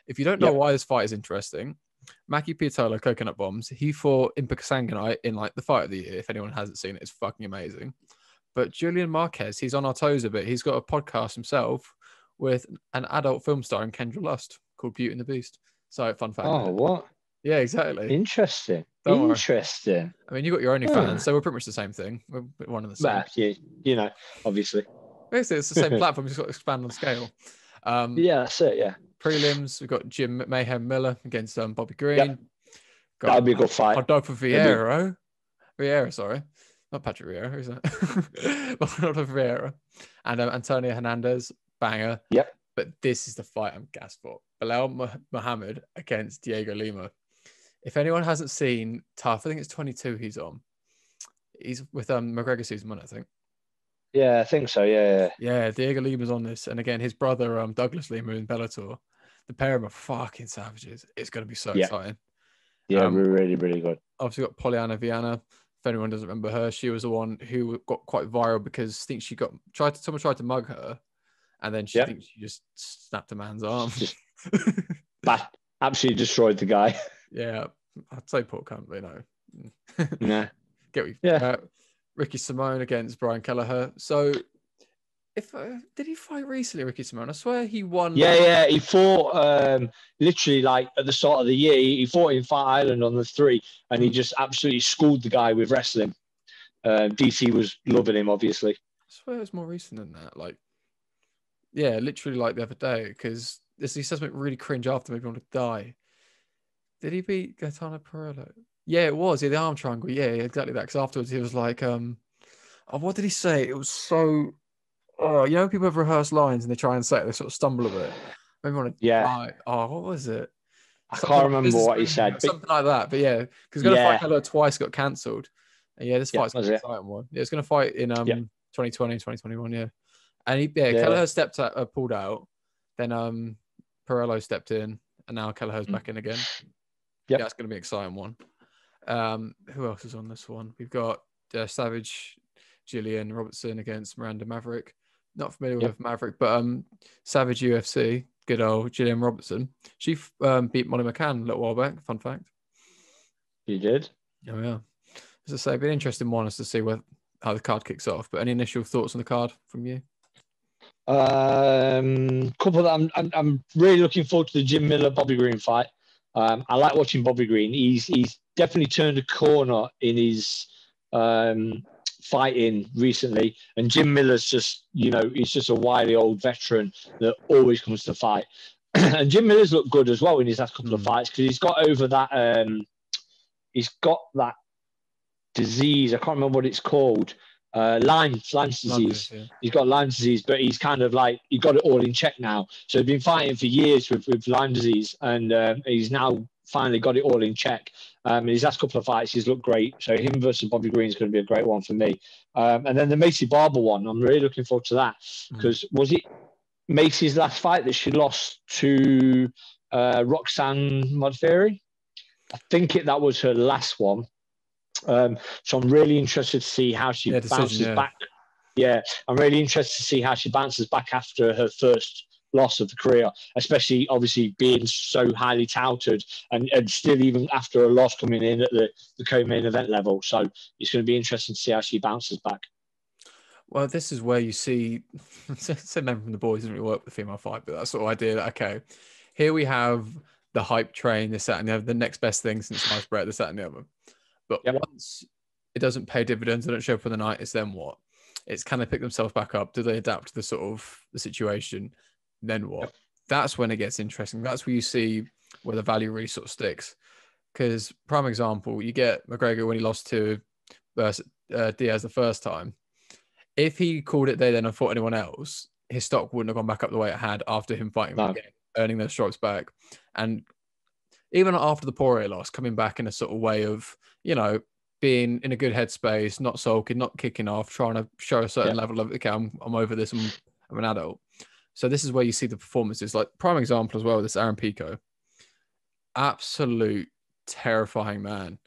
If you don't know why this fight is interesting, Maki Piatola, Coconut Bombs, he fought Impa Sangonite in like the fight of the year. If anyone hasn't seen it, it's fucking amazing. But Julian Marquez, he's on our toes a bit. He's got a podcast himself with an adult film star in Kendra Lust called Beauty and the Beast. So fun fact. Oh, what? Yeah, exactly. Interesting. Don't Interesting. worry. I mean, you got your OnlyFans, so we're pretty much the same thing. We're one of the same. Yeah, obviously. Basically, it's the same platform. Just got to expand on scale. Yeah, that's it. Yeah. Prelims. We've got Jim Mayhem Miller against Bobby Green. That'll be a good fight. Rodolfo Vieira, sorry. Not Patrick Vieira, is it? Rodolfo Vieira. And Antonio Hernandez, banger. Yep. But this is the fight I'm gassed for. Bilal Muhammad against Diego Lima. If anyone hasn't seen Tough, I think it's 22 he's on. He's with McGregor season 1, I think. Yeah, I think so. Yeah. Yeah, Diego Lima's on this. And again, his brother, Douglas Lima in Bellator. The pair of them are fucking savages. It's going to be so exciting. Yeah, really, really good. Obviously got Poliana Viana. If anyone doesn't remember her, she was the one who got quite viral because I think someone tried to mug her, and then she just snapped a man's arm. Absolutely destroyed the guy. Yeah, I'd say poor cunt, but Nah. Ricky Simone against Brian Kelleher. So, did he fight recently, Ricky Simone? I swear he won. Yeah, he fought literally like at the start of the year. He fought in Fight Island on the 3, and he just absolutely schooled the guy with wrestling. DC was loving him, obviously. I swear it was more recent than that. Like, yeah, literally like the other day, because he says something really cringe after made me want to die. Did he beat Gaetano Pereira? Yeah, it was. Yeah, the arm triangle. Yeah, exactly that. Because afterwards he was like, what did he say? It was so... people have rehearsed lines and they try and say it, they sort of stumble a bit. Maybe want to die. Oh, what was it? I can't remember what he said. Something like that. But yeah, because going to fight Keller twice got cancelled. And this fight's going to be an exciting one. Yeah, it's going to fight in 2020, 2021, yeah. And Kelleher pulled out. Then Perello stepped in. And now Kelleher's back in again. Yeah, it's going to be an exciting one. Who else is on this one? We've got Savage Gillian Robertson against Miranda Maverick. Not familiar with Maverick, but Savage UFC, good old Gillian Robertson. She beat Molly McCann a little while back. Fun fact. She did? Oh, yeah. As I say, it'd be an interesting one as to see how the card kicks off. But any initial thoughts on the card from you? Couple that I'm really looking forward to the Jim Miller Bobby Green fight. I like watching Bobby Green. He's definitely turned a corner in his fighting recently, and Jim Miller's just he's just a wily old veteran that always comes to fight. And Jim Miller's looked good as well in his last couple of fights because he's got over that disease. I can't remember what it's called. Lyme's disease. Yeah. He's got Lyme disease, but he's kind of like, he got it all in check now. So he's been fighting for years with Lyme disease, and he's now finally got it all in check. In his last couple of fights, he's looked great. So him versus Bobby Green is going to be a great one for me. And then the Macy Barber one, I'm really looking forward to that, because was it Macy's last fight that she lost to Roxanne Modafferi? I think that was her last one. So I'm really interested to see how she bounces back. Yeah, I'm really interested to see how she bounces back after her first loss of the career, especially obviously being so highly touted and still even after a loss coming in at the co-main event level. So it's going to be interesting to see how she bounces back. Well, this is where you see, some men from the boys didn't really work with the female fight, but that sort of idea that, okay, here we have the hype train, this, that, and the other, the next best thing since sliced bread, this, that, and the other. But once it doesn't pay dividends, they don't show up for the night, it's then what? It's can they pick themselves back up? Do they adapt to the sort of the situation? Then what? That's when it gets interesting. That's where you see where the value really sort of sticks. Because prime example, you get McGregor when he lost to Diaz the first time. If he called it there then and fought anyone else, his stock wouldn't have gone back up the way it had after him fighting again, earning those stripes back. And even after the Poirier loss, coming back in a sort of way of, being in a good headspace, not sulking, not kicking off, trying to show a certain level of, okay, I'm over this, I'm an adult. So this is where you see the performances. Like prime example as well, this Aaron Pico. Absolute terrifying man.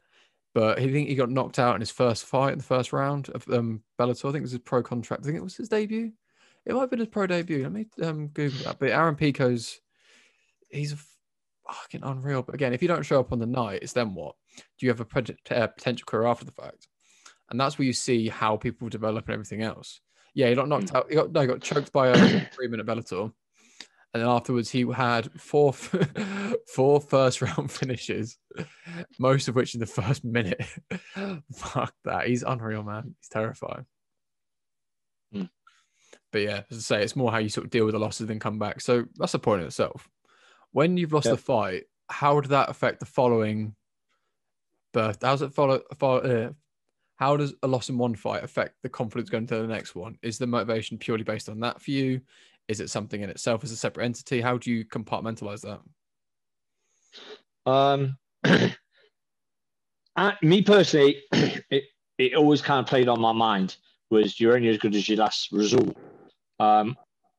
But he got knocked out in his first fight in the first round of Bellator. I think it was his pro contract. I think it was his debut. It might have been his pro debut. Let me Google that. But Aaron Pico's, he's fucking unreal. But again, if you don't show up on the night, it's then what? Do you have a potential career after the fact? And that's where you see how people develop and everything else. Yeah, he got knocked out. He got choked by a 3-minute Bellator. And then afterwards, he had four first-round finishes, most of which in the first minute. Fuck that. He's unreal, man. He's terrifying. But yeah, as I say, it's more how you sort of deal with the losses and come back. So that's the point in itself. When you've lost the fight, how did that affect the following birth? How does a loss in one fight affect the confidence going to the next one? Is the motivation purely based on that for you? Is it something in itself as a separate entity? How do you compartmentalize that? Me personally, it always kind of played on my mind was you're only as good as your last result.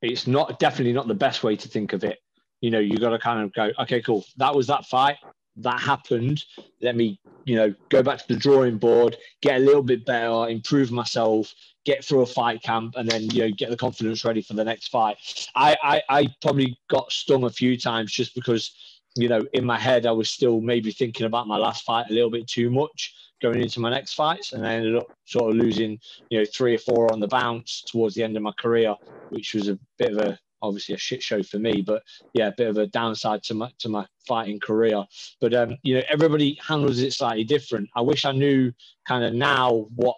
It's definitely not the best way to think of it. You got to kind of go, okay, cool. That was that fight. That happened. Let me, go back to the drawing board, get a little bit better, improve myself, get through a fight camp, and then, get the confidence ready for the next fight. I probably got stung a few times just because, in my head, I was still maybe thinking about my last fight a little bit too much going into my next fights. And I ended up sort of losing, 3 or 4 on the bounce towards the end of my career, which was a bit of obviously a shit show for me, but yeah, a bit of a downside to my fighting career. But everybody handles it slightly different. I wish I knew kind of now what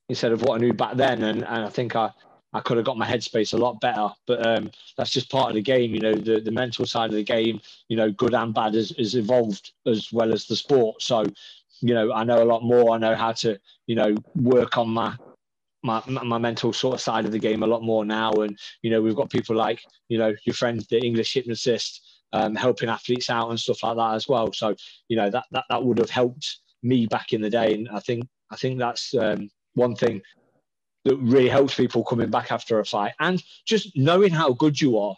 instead of what I knew back then, and I think I could have got my headspace a lot better. But that's just part of the game. The mental side of the game, good and bad, has evolved as well as the sport. So I know a lot more. I know how to work on my mental sort of side of the game a lot more now. And, we've got people like, your friend, the English Hypnotist, helping athletes out and stuff like that as well. So, that would have helped me back in the day. And I think that's one thing that really helps people coming back after a fight. And just knowing how good you are,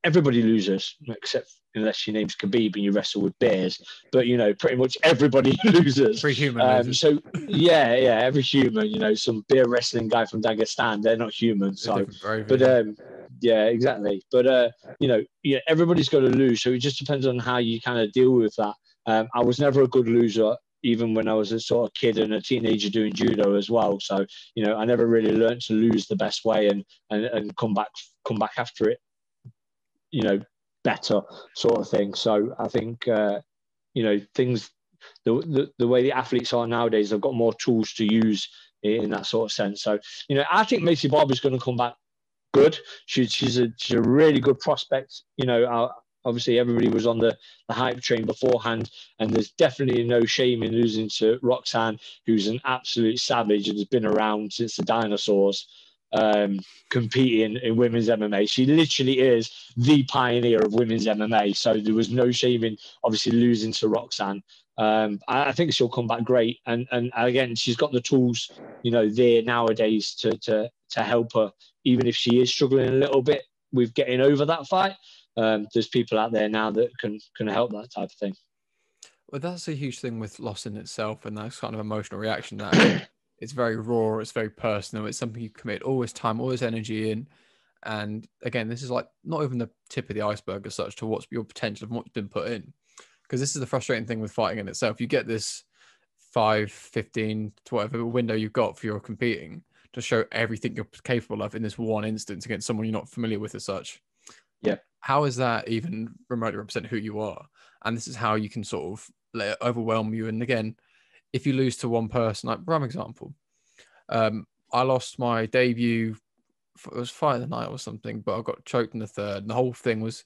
everybody loses, except unless your name's Khabib and you wrestle with bears. But, pretty much everybody loses. Every human loses. So, yeah, every human, some bear wrestling guy from Dagestan, they're not human. So, but, yeah, exactly. But, everybody's got to lose. So it just depends on how you kind of deal with that. I was never a good loser, even when I was a sort of kid and a teenager doing judo as well. So, I never really learned to lose the best way and come back after it, better sort of thing. So I think, things, the way the athletes are nowadays, they've got more tools to use in that sort of sense. So, I think Macy Barber's going to come back good. She's a really good prospect. obviously everybody was on the hype train beforehand, and there's definitely no shame in losing to Roxanne, who's an absolute savage and has been around since the dinosaurs, competing in women's MMA. She literally is the pioneer of women's MMA. So there was no shame in obviously losing to Roxanne. I think she'll come back great, and again, she's got the tools, there nowadays to help her, even if she is struggling a little bit with getting over that fight. There's people out there now that can help that type of thing. Well, that's a huge thing with loss in itself, and that's kind of emotional reaction. That it's very raw, it's very personal, it's something you commit all this time, all this energy in. And again, this is like not even the tip of the iceberg as such to what's your potential of what's been put in. Because this is the frustrating thing with fighting in itself. You get this 5, 15 to whatever window you've got for your competing to show everything you're capable of in this one instance against someone you're not familiar with as such. Yeah. How is that even remotely represent who you are? And this is how you can sort of let it overwhelm you. And again, if you lose to one person, like prime example, I lost my debut. It was fight of the night or something, but I got choked in the third. And the whole thing was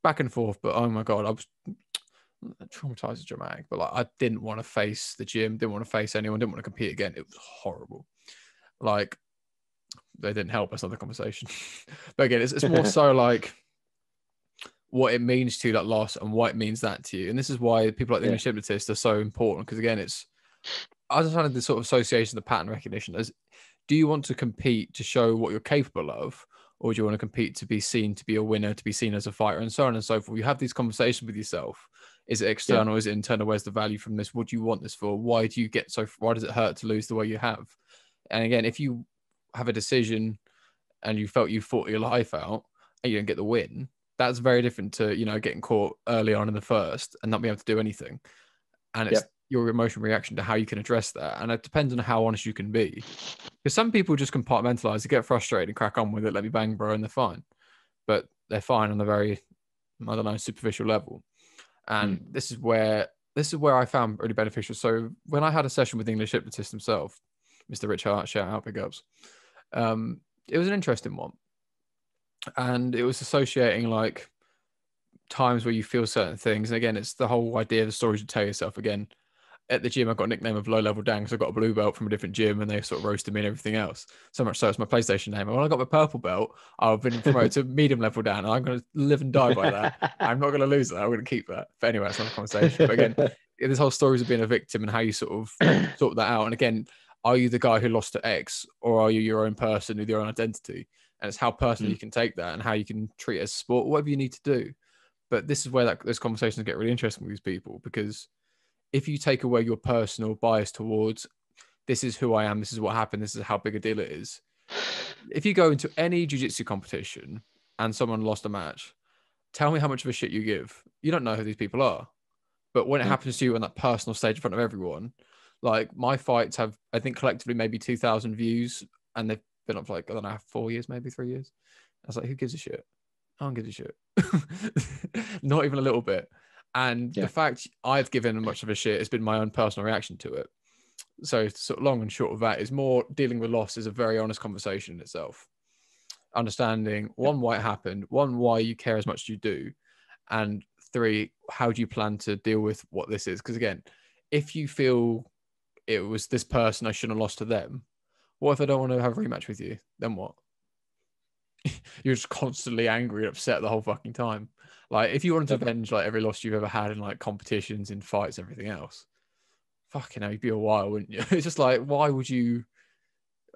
back and forth. But oh my God, I was traumatized is dramatic, but like I didn't want to face the gym, didn't want to face anyone, didn't want to compete again. It was horrible. Like they didn't help. That's another conversation. But again, it's more so like what it means to you, that loss, and what it means that to you. And this is why people like the English Hypnotist are so important, because again, I understand the sort of association, the pattern recognition. As do you want to compete to show what you're capable of, or do you want to compete to be seen to be a winner, to be seen as a fighter, and so on and so forth? You have these conversations with yourself. Is it external? Is it internal? Where's the value from this? What do you want this for? Why do you get why does it hurt to lose the way you have? And again, if you have a decision and you felt you fought your life out and you didn't get the win, that's very different to, getting caught early on in the first and not being able to do anything. And it's your emotional reaction to how you can address that. And it depends on how honest you can be. Because some people just compartmentalize, they get frustrated and crack on with it, let me bang, bro, and they're fine. But they're fine on a very, superficial level. And this is where I found really beneficial. So when I had a session with the English Hypnotist himself, Mr. Rich Hart, shout out, big ups. It was an interesting one. And it was associating like times where you feel certain things. And again, it's the whole idea of the stories you tell yourself. Again, at the gym, I got a nickname of Low Level Dan because I got a blue belt from a different gym and they sort of roasted me and everything else. So much so it's my PlayStation name. And when I got my purple belt, I've been promoted to medium level Dan. And I'm going to live and die by that. I'm not going to lose that. I'm going to keep that. But anyway, that's not a conversation. But again, this whole story of being a victim and how you sort of sort that out. And again, are you the guy who lost to X, or are you your own person with your own identity? And it's how personally you can take that and how you can treat it as sport, whatever you need to do. But this is where those conversations get really interesting with these people, because if you take away your personal bias towards this is who I am, this is what happened, this is how big a deal it is. If you go into any jiu-jitsu competition and someone lost a match, tell me how much of a shit you give. You don't know who these people are. But when it happens to you on that personal stage in front of everyone, like my fights have, I think collectively maybe 2,000 views, and they've been up for like, I don't know, 4 years, maybe 3 years. I was like, who gives a shit? I don't give a shit. Not even a little bit. And the fact I've given much of a shit has been my own personal reaction to it. So sort of long and short of that is more dealing with loss is a very honest conversation in itself. Understanding, one, why it happened, one, why you care as much as you do, and 3, how do you plan to deal with what this is? Because again, if you feel it was this person, I shouldn't have lost to them, what if I don't want to have a rematch with you? Then what? You're just constantly angry and upset the whole fucking time. Like if you wanted to avenge like every loss you've ever had in like competitions, in fights, everything else, fucking hell, you'd be a while, wouldn't you? It's just like, why would you?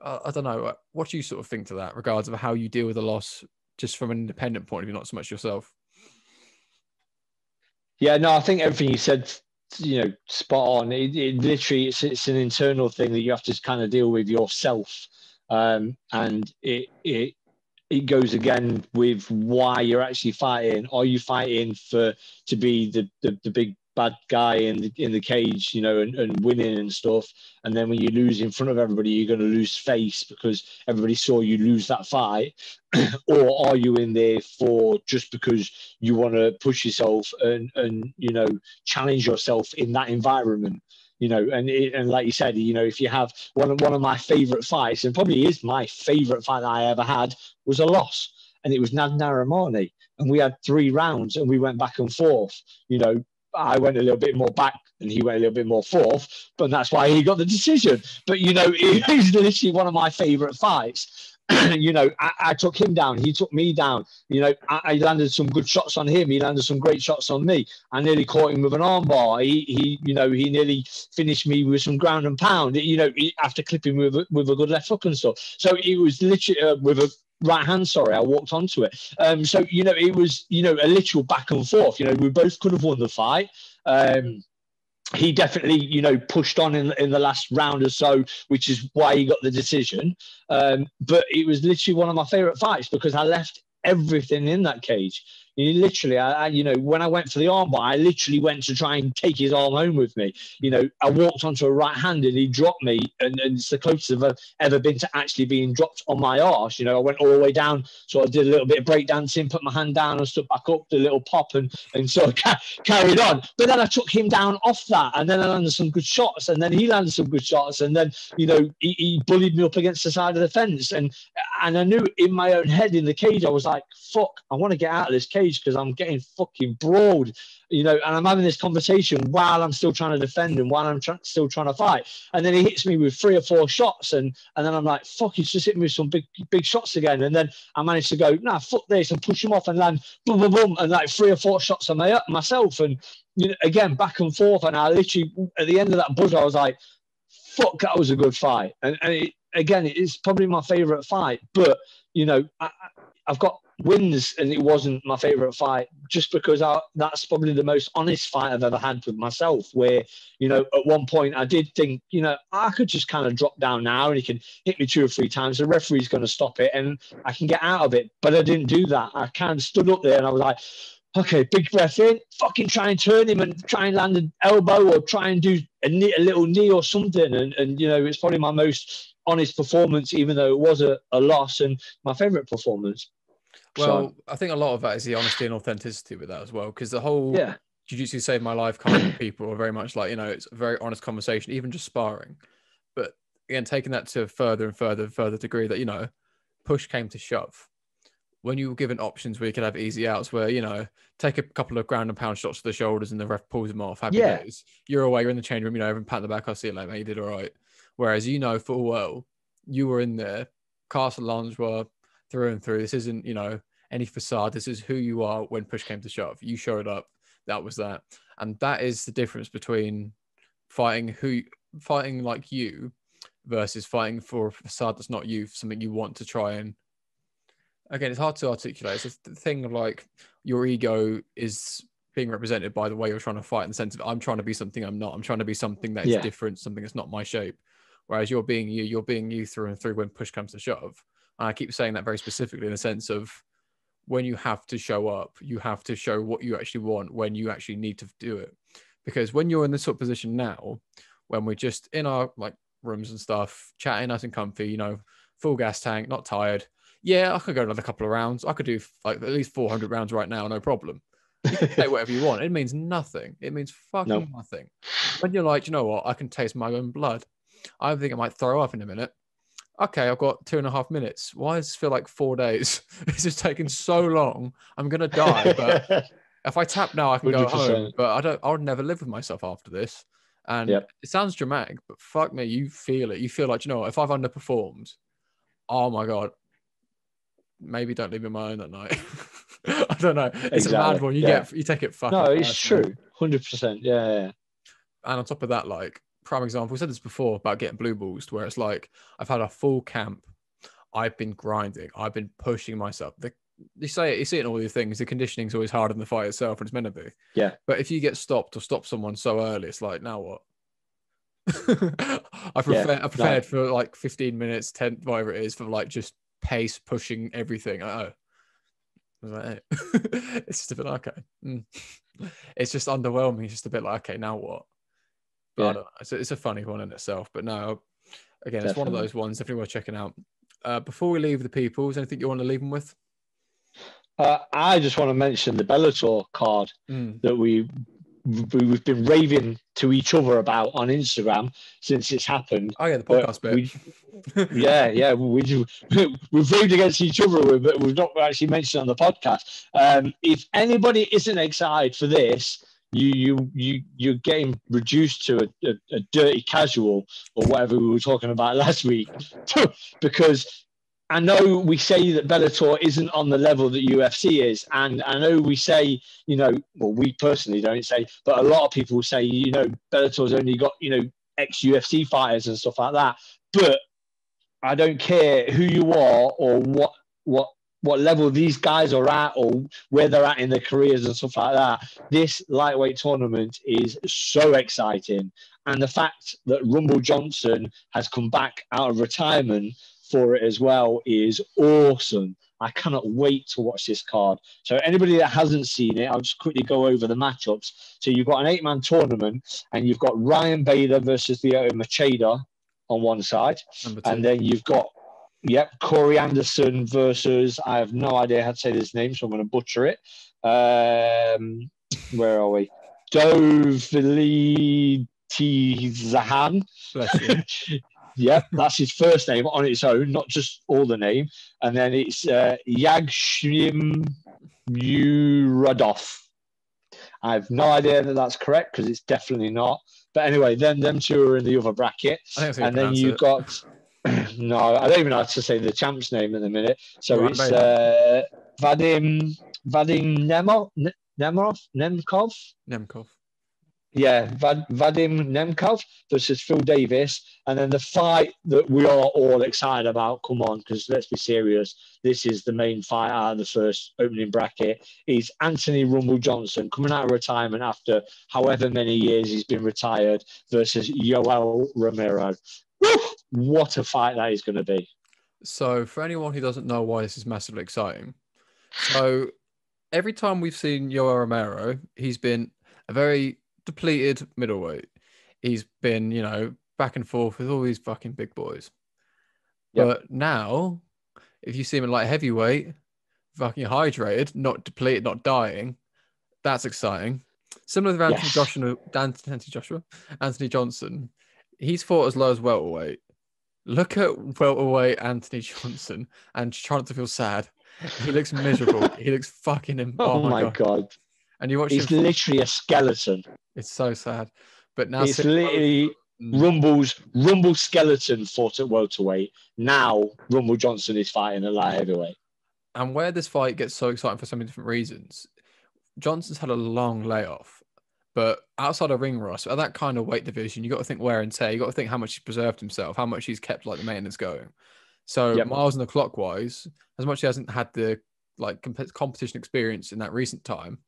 I don't know. What do you sort of think to that, regards of how you deal with a loss, just from an independent point of view, not so much yourself? Yeah, no, I think everything you said, spot on. It literally, it's an internal thing that you have to kind of deal with yourself, and it goes again with why you're actually fighting. Are you fighting to be the big bad guy in the cage, and winning and stuff? And then when you lose in front of everybody, you're going to lose face because everybody saw you lose that fight. Or are you in there for just because you want to push yourself and challenge yourself in that environment? And like you said, if you have one of my favorite fights, and probably is my favorite fight that I ever had, was a loss, and it was Naranaromani. and we had 3 rounds, and we went back and forth. You know, I went a little bit more back, and he went a little bit more forth, but that's why he got the decision. But you know, it was literally one of my favorite fights. You know, I took him down. He took me down. You know, I landed some good shots on him. He landed some great shots on me. I nearly caught him with an armbar. He nearly finished me with some ground and pound. You know, after clipping with a good left hook and stuff. So it was literally with a right hand. Sorry, I walked onto it. So you know, it was, you know, a literal back and forth. You know, we both could have won the fight. He definitely, you know, pushed on in the last round or so, which is why he got the decision. But it was literally one of my favorite fights because I left everything in that cage. Literally, you know, when I went for the armbar, I literally went to try and take his arm home with me. You know, I walked onto a right hand and he dropped me, and it's the closest I've ever been to actually being dropped on my arse. You know, I went all the way down, so I did a little bit of breakdancing, put my hand down and stood back up, did a little pop, and sort of carried on. But then I took him down off that, and then I landed some good shots, and then he landed some good shots, and then, you know, he bullied me up against the side of the fence, and I knew in my own head in the cage, I was like, fuck, I want to get out of this cage because I'm getting fucking brawled, you know, and I'm having this conversation while I'm still trying to defend and while I'm still trying to fight. And then he hits me with 3 or 4 shots, and then I'm like, fuck, he's just hitting me with some big shots again. And then I managed to go, nah, fuck this, and push him off and land boom, boom, boom, and like 3 or 4 shots on myself. And, you know, again, back and forth. And I literally, at the end of that buzzer, I was like, fuck, that was a good fight. And again, it's probably my favorite fight, but, you know, I've got wins and it wasn't my favorite fight just because that's probably the most honest fight I've ever had with myself, where, you know, at one point I did think, you know, I could just kind of drop down now and he can hit me 2 or 3 times. The referee's going to stop it and I can get out of it. But I didn't do that. I kind of stood up there and I was like, okay, big breath in, fucking try and turn him and try and land an elbow or try and do a little knee or something. And you know, it's probably my most honest performance, even though it was a loss, and my favorite performance. Well, I think a lot of that is the honesty and authenticity with that as well, because the whole Jiu-Jitsu saved my life kind of people are very much like, you know, it's a very honest conversation, even just sparring. But again, taking that to further and further degree that, you know, push came to shove. When you were given options where you could have easy outs where, you know, take a couple of ground and pound shots to the shoulders and the ref pulls them off, happy days. You're away, you're in the change room, you know, everyone pat the back, I'll see you later, mate, you did all right. Whereas, you know, full well, you were in there, carte blanche were through and through. This isn't, you know, any facade. This is who you are when push came to shove. You showed up. That was that. And that is the difference between fighting like you versus fighting for a facade that's not you, something you want to try and... Again, it's hard to articulate. It's a thing of like your ego is being represented by the way you're trying to fight, in the sense of I'm trying to be something I'm not. I'm trying to be something that is different, something that's not my shape. Whereas you're being you through and through when push comes to shove. And I keep saying that very specifically in the sense of when you have to show up, you have to show what you actually want when you actually need to do it. Because when you're in this sort of position now, when we're just in our like rooms and stuff, chatting nice and comfy, you know, full gas tank, not tired. Yeah, I could go another couple of rounds. I could do like at least 400 rounds right now, no problem. You can say whatever you want. It means nothing. It means fucking nothing. When you're like, you know what, I can taste my own blood. I think I might throw up in a minute. Okay, I've got 2.5 minutes. Why does this feel like 4 days? This is taking so long. I'm gonna die. But if I tap now, I can 100%. Go home. But I would never live with myself after this. And it sounds dramatic, but fuck me, you feel it. You feel like, you know what, if I've underperformed, oh my God, maybe don't leave me alone that night. I don't know. It's a mad one. You take it fucking. No, it's true. 100%. Yeah. And on top of that, like prime example, we said this before about getting blue balls, where it's like I've had a full camp. I've been grinding. I've been pushing myself. You see it in all these things. The conditioning's always harder than the fight itself, and it's meant to be. Yeah. But if you get stopped or stop someone so early, it's like, now what? I prepared for like 15 minutes, 10, whatever it is, for like just pace pushing everything. I was like, hey. It's just a bit like, okay. It's just underwhelming. It's just a bit like, okay, now what? But I don't know. It's a funny one in itself. But no, again, it's one of those ones definitely worth checking out. Before we leave the people, is there anything you want to leave them with? I just want to mention the Bellator card that we we've been raving to each other about on Instagram since it's happened. Oh yeah, the podcast bit. We've raved against each other, but we've not actually mentioned on the podcast. If anybody isn't excited for this, you're getting reduced to a dirty casual or whatever we were talking about last week, because I know we say that Bellator isn't on the level that UFC is, and I know we say, we personally don't say, but a lot of people say, Bellator's only got, ex-UFC fighters and stuff like that. But I don't care who you are or what level these guys are at or where they're at in their careers and stuff like that. This lightweight tournament is so exciting. And the fact that Rumble Johnson has come back out of retirement for it as well is awesome. I cannot wait to watch this card. So anybody that hasn't seen it, I'll just quickly go over the matchups. So you've got an 8-man tournament, and you've got Ryan Bader versus Lyoto Machida on one side. And then you've got, Corey Anderson versus, I have no idea how to say this name, so I'm going to butcher it. Where are we? Dovili Zahan. Yep, that's his first name on its own, not just all the name. And then it's Yagshim Muradov. I have no idea that that's correct because it's definitely not. But anyway, then them two are in the other bracket. And then you've got... No, I don't even know how to say the champ's name in a minute. So it's Vadim Nemkov. Yeah, Vadim Nemkov versus Phil Davis. And then the fight that we are all excited about, come on, because let's be serious, this is the main fight out of the first opening bracket, is Anthony Rumble Johnson coming out of retirement after however many years he's been retired versus Yoel Romero. Woo! What a fight that is going to be. So for anyone who doesn't know why this is massively exciting, so every time we've seen Yoel Romero, he's been a very depleted middleweight. He's been, back and forth with all these fucking big boys. Yep. But now, if you see him in light heavyweight, fucking hydrated, not depleted, not dying, that's exciting. Similar to Anthony Johnson, he's fought as low as welterweight. Look at welterweight Anthony Johnson and trying not to feel sad. He looks miserable. He looks fucking... Oh my God. And you watch He's literally a skeleton. It's so sad. But now it's literally Rumble's skeleton fought at welterweight. Now Rumble Johnson is fighting at light heavyweight. And where this fight gets so exciting for so many different reasons, Johnson's had a long layoff. But outside of ring rust, at that kind of weight division, you got to think wear and tear. You got to think how much he's preserved himself, how much he's kept the maintenance going. So miles on the clock wise, as much as he hasn't had the competition experience in that recent time,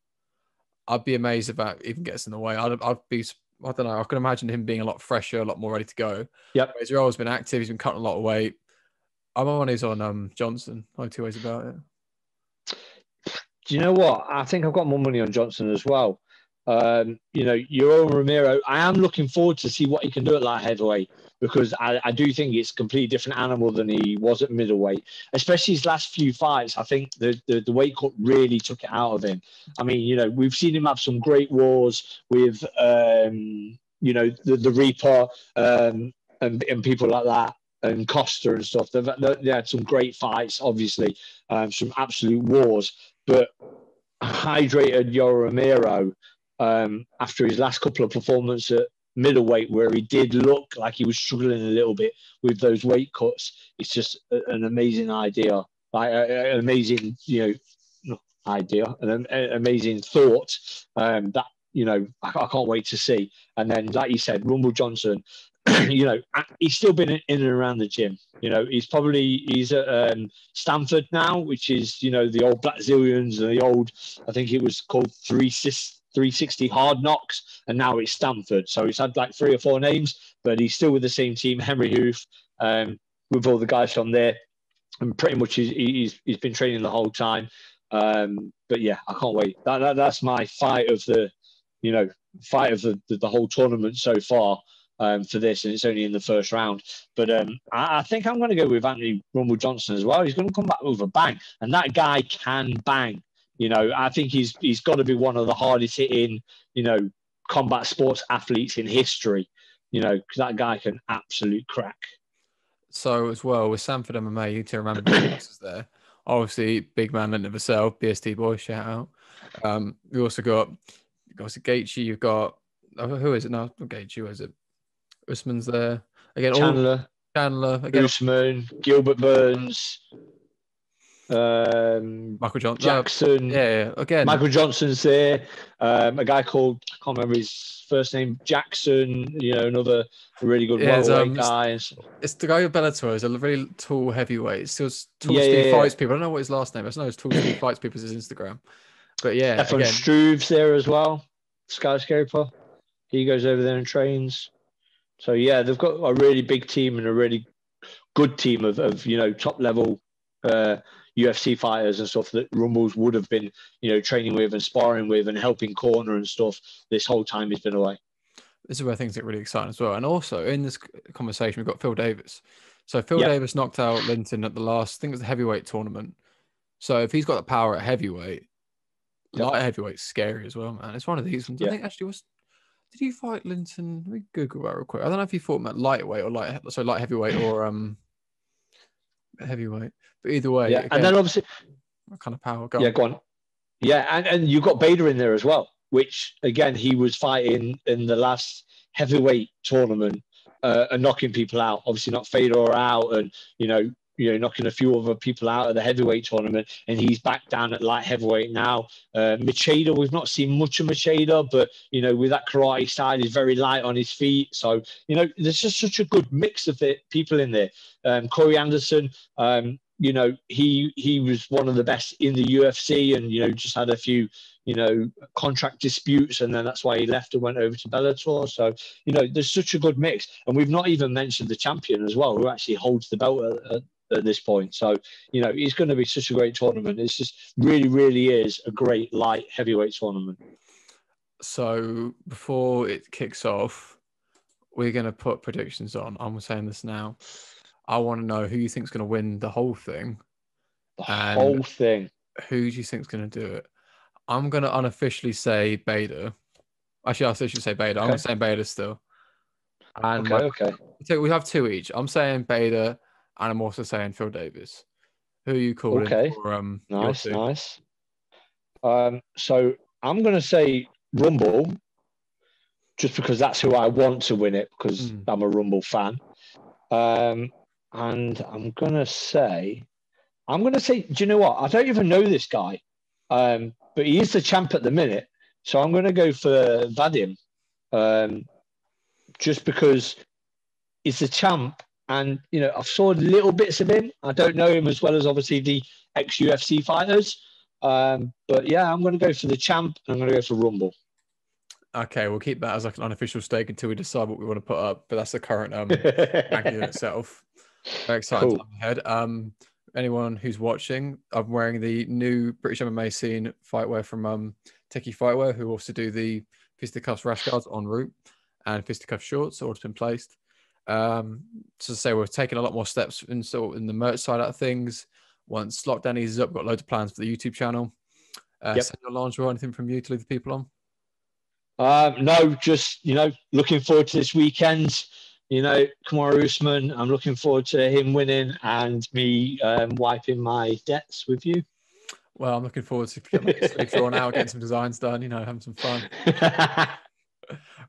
I'd be amazed if that even gets in the way. I'd be, I don't know, I can imagine him being a lot fresher, a lot more ready to go. Yep. He's always been active. He's been cutting a lot of weight. I'm on his on Johnson. Only two ways about it. Do you know what? I think I've got more money on Johnson as well. Yoel Romero, I am looking forward to see what he can do at light heavyweight, because I do think it's a completely different animal than he was at middleweight, especially his last few fights. I think the weight cut really took it out of him. I mean, we've seen him have some great wars with, the Reaper and people like that, and Costa and stuff. They had some great fights, obviously, some absolute wars, but hydrated Yoel Romero, after his last couple of performances at middleweight, where he did look like he was struggling a little bit with those weight cuts, it's just an amazing idea, an amazing, idea, an amazing thought that, I can't wait to see. And then, like you said, Rumble Johnson, he's still been in and around the gym. He's at Stanford now, which is, the old Black Zillions and the old, I think it was called 360 Hard Knocks, and now it's Stanford. So he's had like 3 or 4 names, but he's still with the same team, Henry Hoof, with all the guys from there. And pretty much he's been training the whole time. But yeah, I can't wait. That's my fight of the whole tournament so far. For this, and it's only in the first round. But I think I'm going to go with Anthony Rumble Johnson as well. He's going to come back with a bang, and that guy can bang. I think he's got to be one of the hardest hitting, combat sports athletes in history. You know, because that guy can absolute crack. So as well with Sanford MMA, you need to remember the sponsors there. Obviously, big man Linton Vassell, BST boy, shout out. We also got Gaethje. You've got who is it now? Not Gaethje, who is it? Usman's there again. Chandler again. Usman, Gilbert Burns, Michael Johnson. Jackson. Yeah, again. Michael Johnson's there. A guy called, I can't remember his first name, Jackson. You know, another really good welterweight guy. It's the guy with Bellator. He's a really tall heavyweight. Still tall Steve fights people. I don't know what his last name is. I know it's tall Steve fights people is his Instagram. But yeah, Stefan Struve's there as well. Skyscraper. He goes over there and trains. So yeah, they've got a really big team and a really good team of you know, top level UFC fighters and stuff that Rumbles would have been, you know, training with and sparring with and helping corner and stuff this whole time he's been away. This is where things get really exciting as well. And also in this conversation, we've got Phil Davis. So Phil Davis knocked out Linton at the last, I think it was the heavyweight tournament. So if he's got the power at heavyweight, light heavyweight's scary as well, man. It's one of these ones. I think actually did he fight Linton? Let me Google that real quick. I don't know if he fought him at lightweight or light heavyweight or heavyweight. But either way, again, and then obviously, what kind of power? Go on. Yeah, and you've got Bader in there as well, which again he was fighting in the last heavyweight tournament and knocking people out. Obviously not Fedor out, and you know knocking a few other people out of the heavyweight tournament, and he's back down at light heavyweight now. Machida, we've not seen much of Machida, but you know, with that karate side, he's very light on his feet. So you know, there's just such a good mix of people in there. Corey Anderson, you know, he was one of the best in the UFC, and you know, just had a few contract disputes, and then that's why he left and went over to Bellator. So you know, there's such a good mix, and we've not even mentioned the champion as well, who actually holds the belt at this point. So you know, it's going to be such a great tournament. It's just really is a great light heavyweight tournament. So before it kicks off, we're going to put predictions on. I'm saying this now. I want to know who you think is going to win the whole thing. Whole thing. Who do you think is going to do it? I'm going to unofficially say Bader. Actually, I'll officially say Bader. Okay. I'm going to say Bader still. And okay. We have two each. I'm saying Bader, and I'm also saying Phil Davis. Who are you calling? Okay. For, nice. So I'm going to say Rumble, just because that's who I want to win it, because I'm a Rumble fan. And I'm going to say, do you know what? I don't even know this guy, but he is the champ at the minute. So I'm going to go for Vadim, just because he's the champ. And, you know, I've saw little bits of him. I don't know him as well as obviously the ex-UFC fighters. But yeah, I'm going to go for the champ, and I'm going to go for Rumble. Okay, we'll keep that as like an unofficial stake until we decide what we want to put up. But that's the current ranking itself. Very exciting time ahead. Anyone who's watching, I'm wearing the new British MMA scene fightwear from Techie Fightwear, who also do the Fisticuffs Rashguards en route and Fisticuff shorts, all been placed. To say we're taking a lot more steps in the merch side of things. Once lockdown eases up, we've got loads of plans for the YouTube channel. Senor Lingerie, anything from you to leave the people on? No, just, you know, looking forward to this weekend. You know, Kamaru Usman, I'm looking forward to him winning and me wiping my debts with you. Well, I'm looking forward to getting my sleeve drawn out, getting some designs done, you know, having some fun.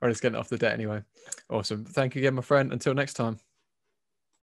Or just getting off the debt anyway. Awesome. Thank you again, my friend. Until next time.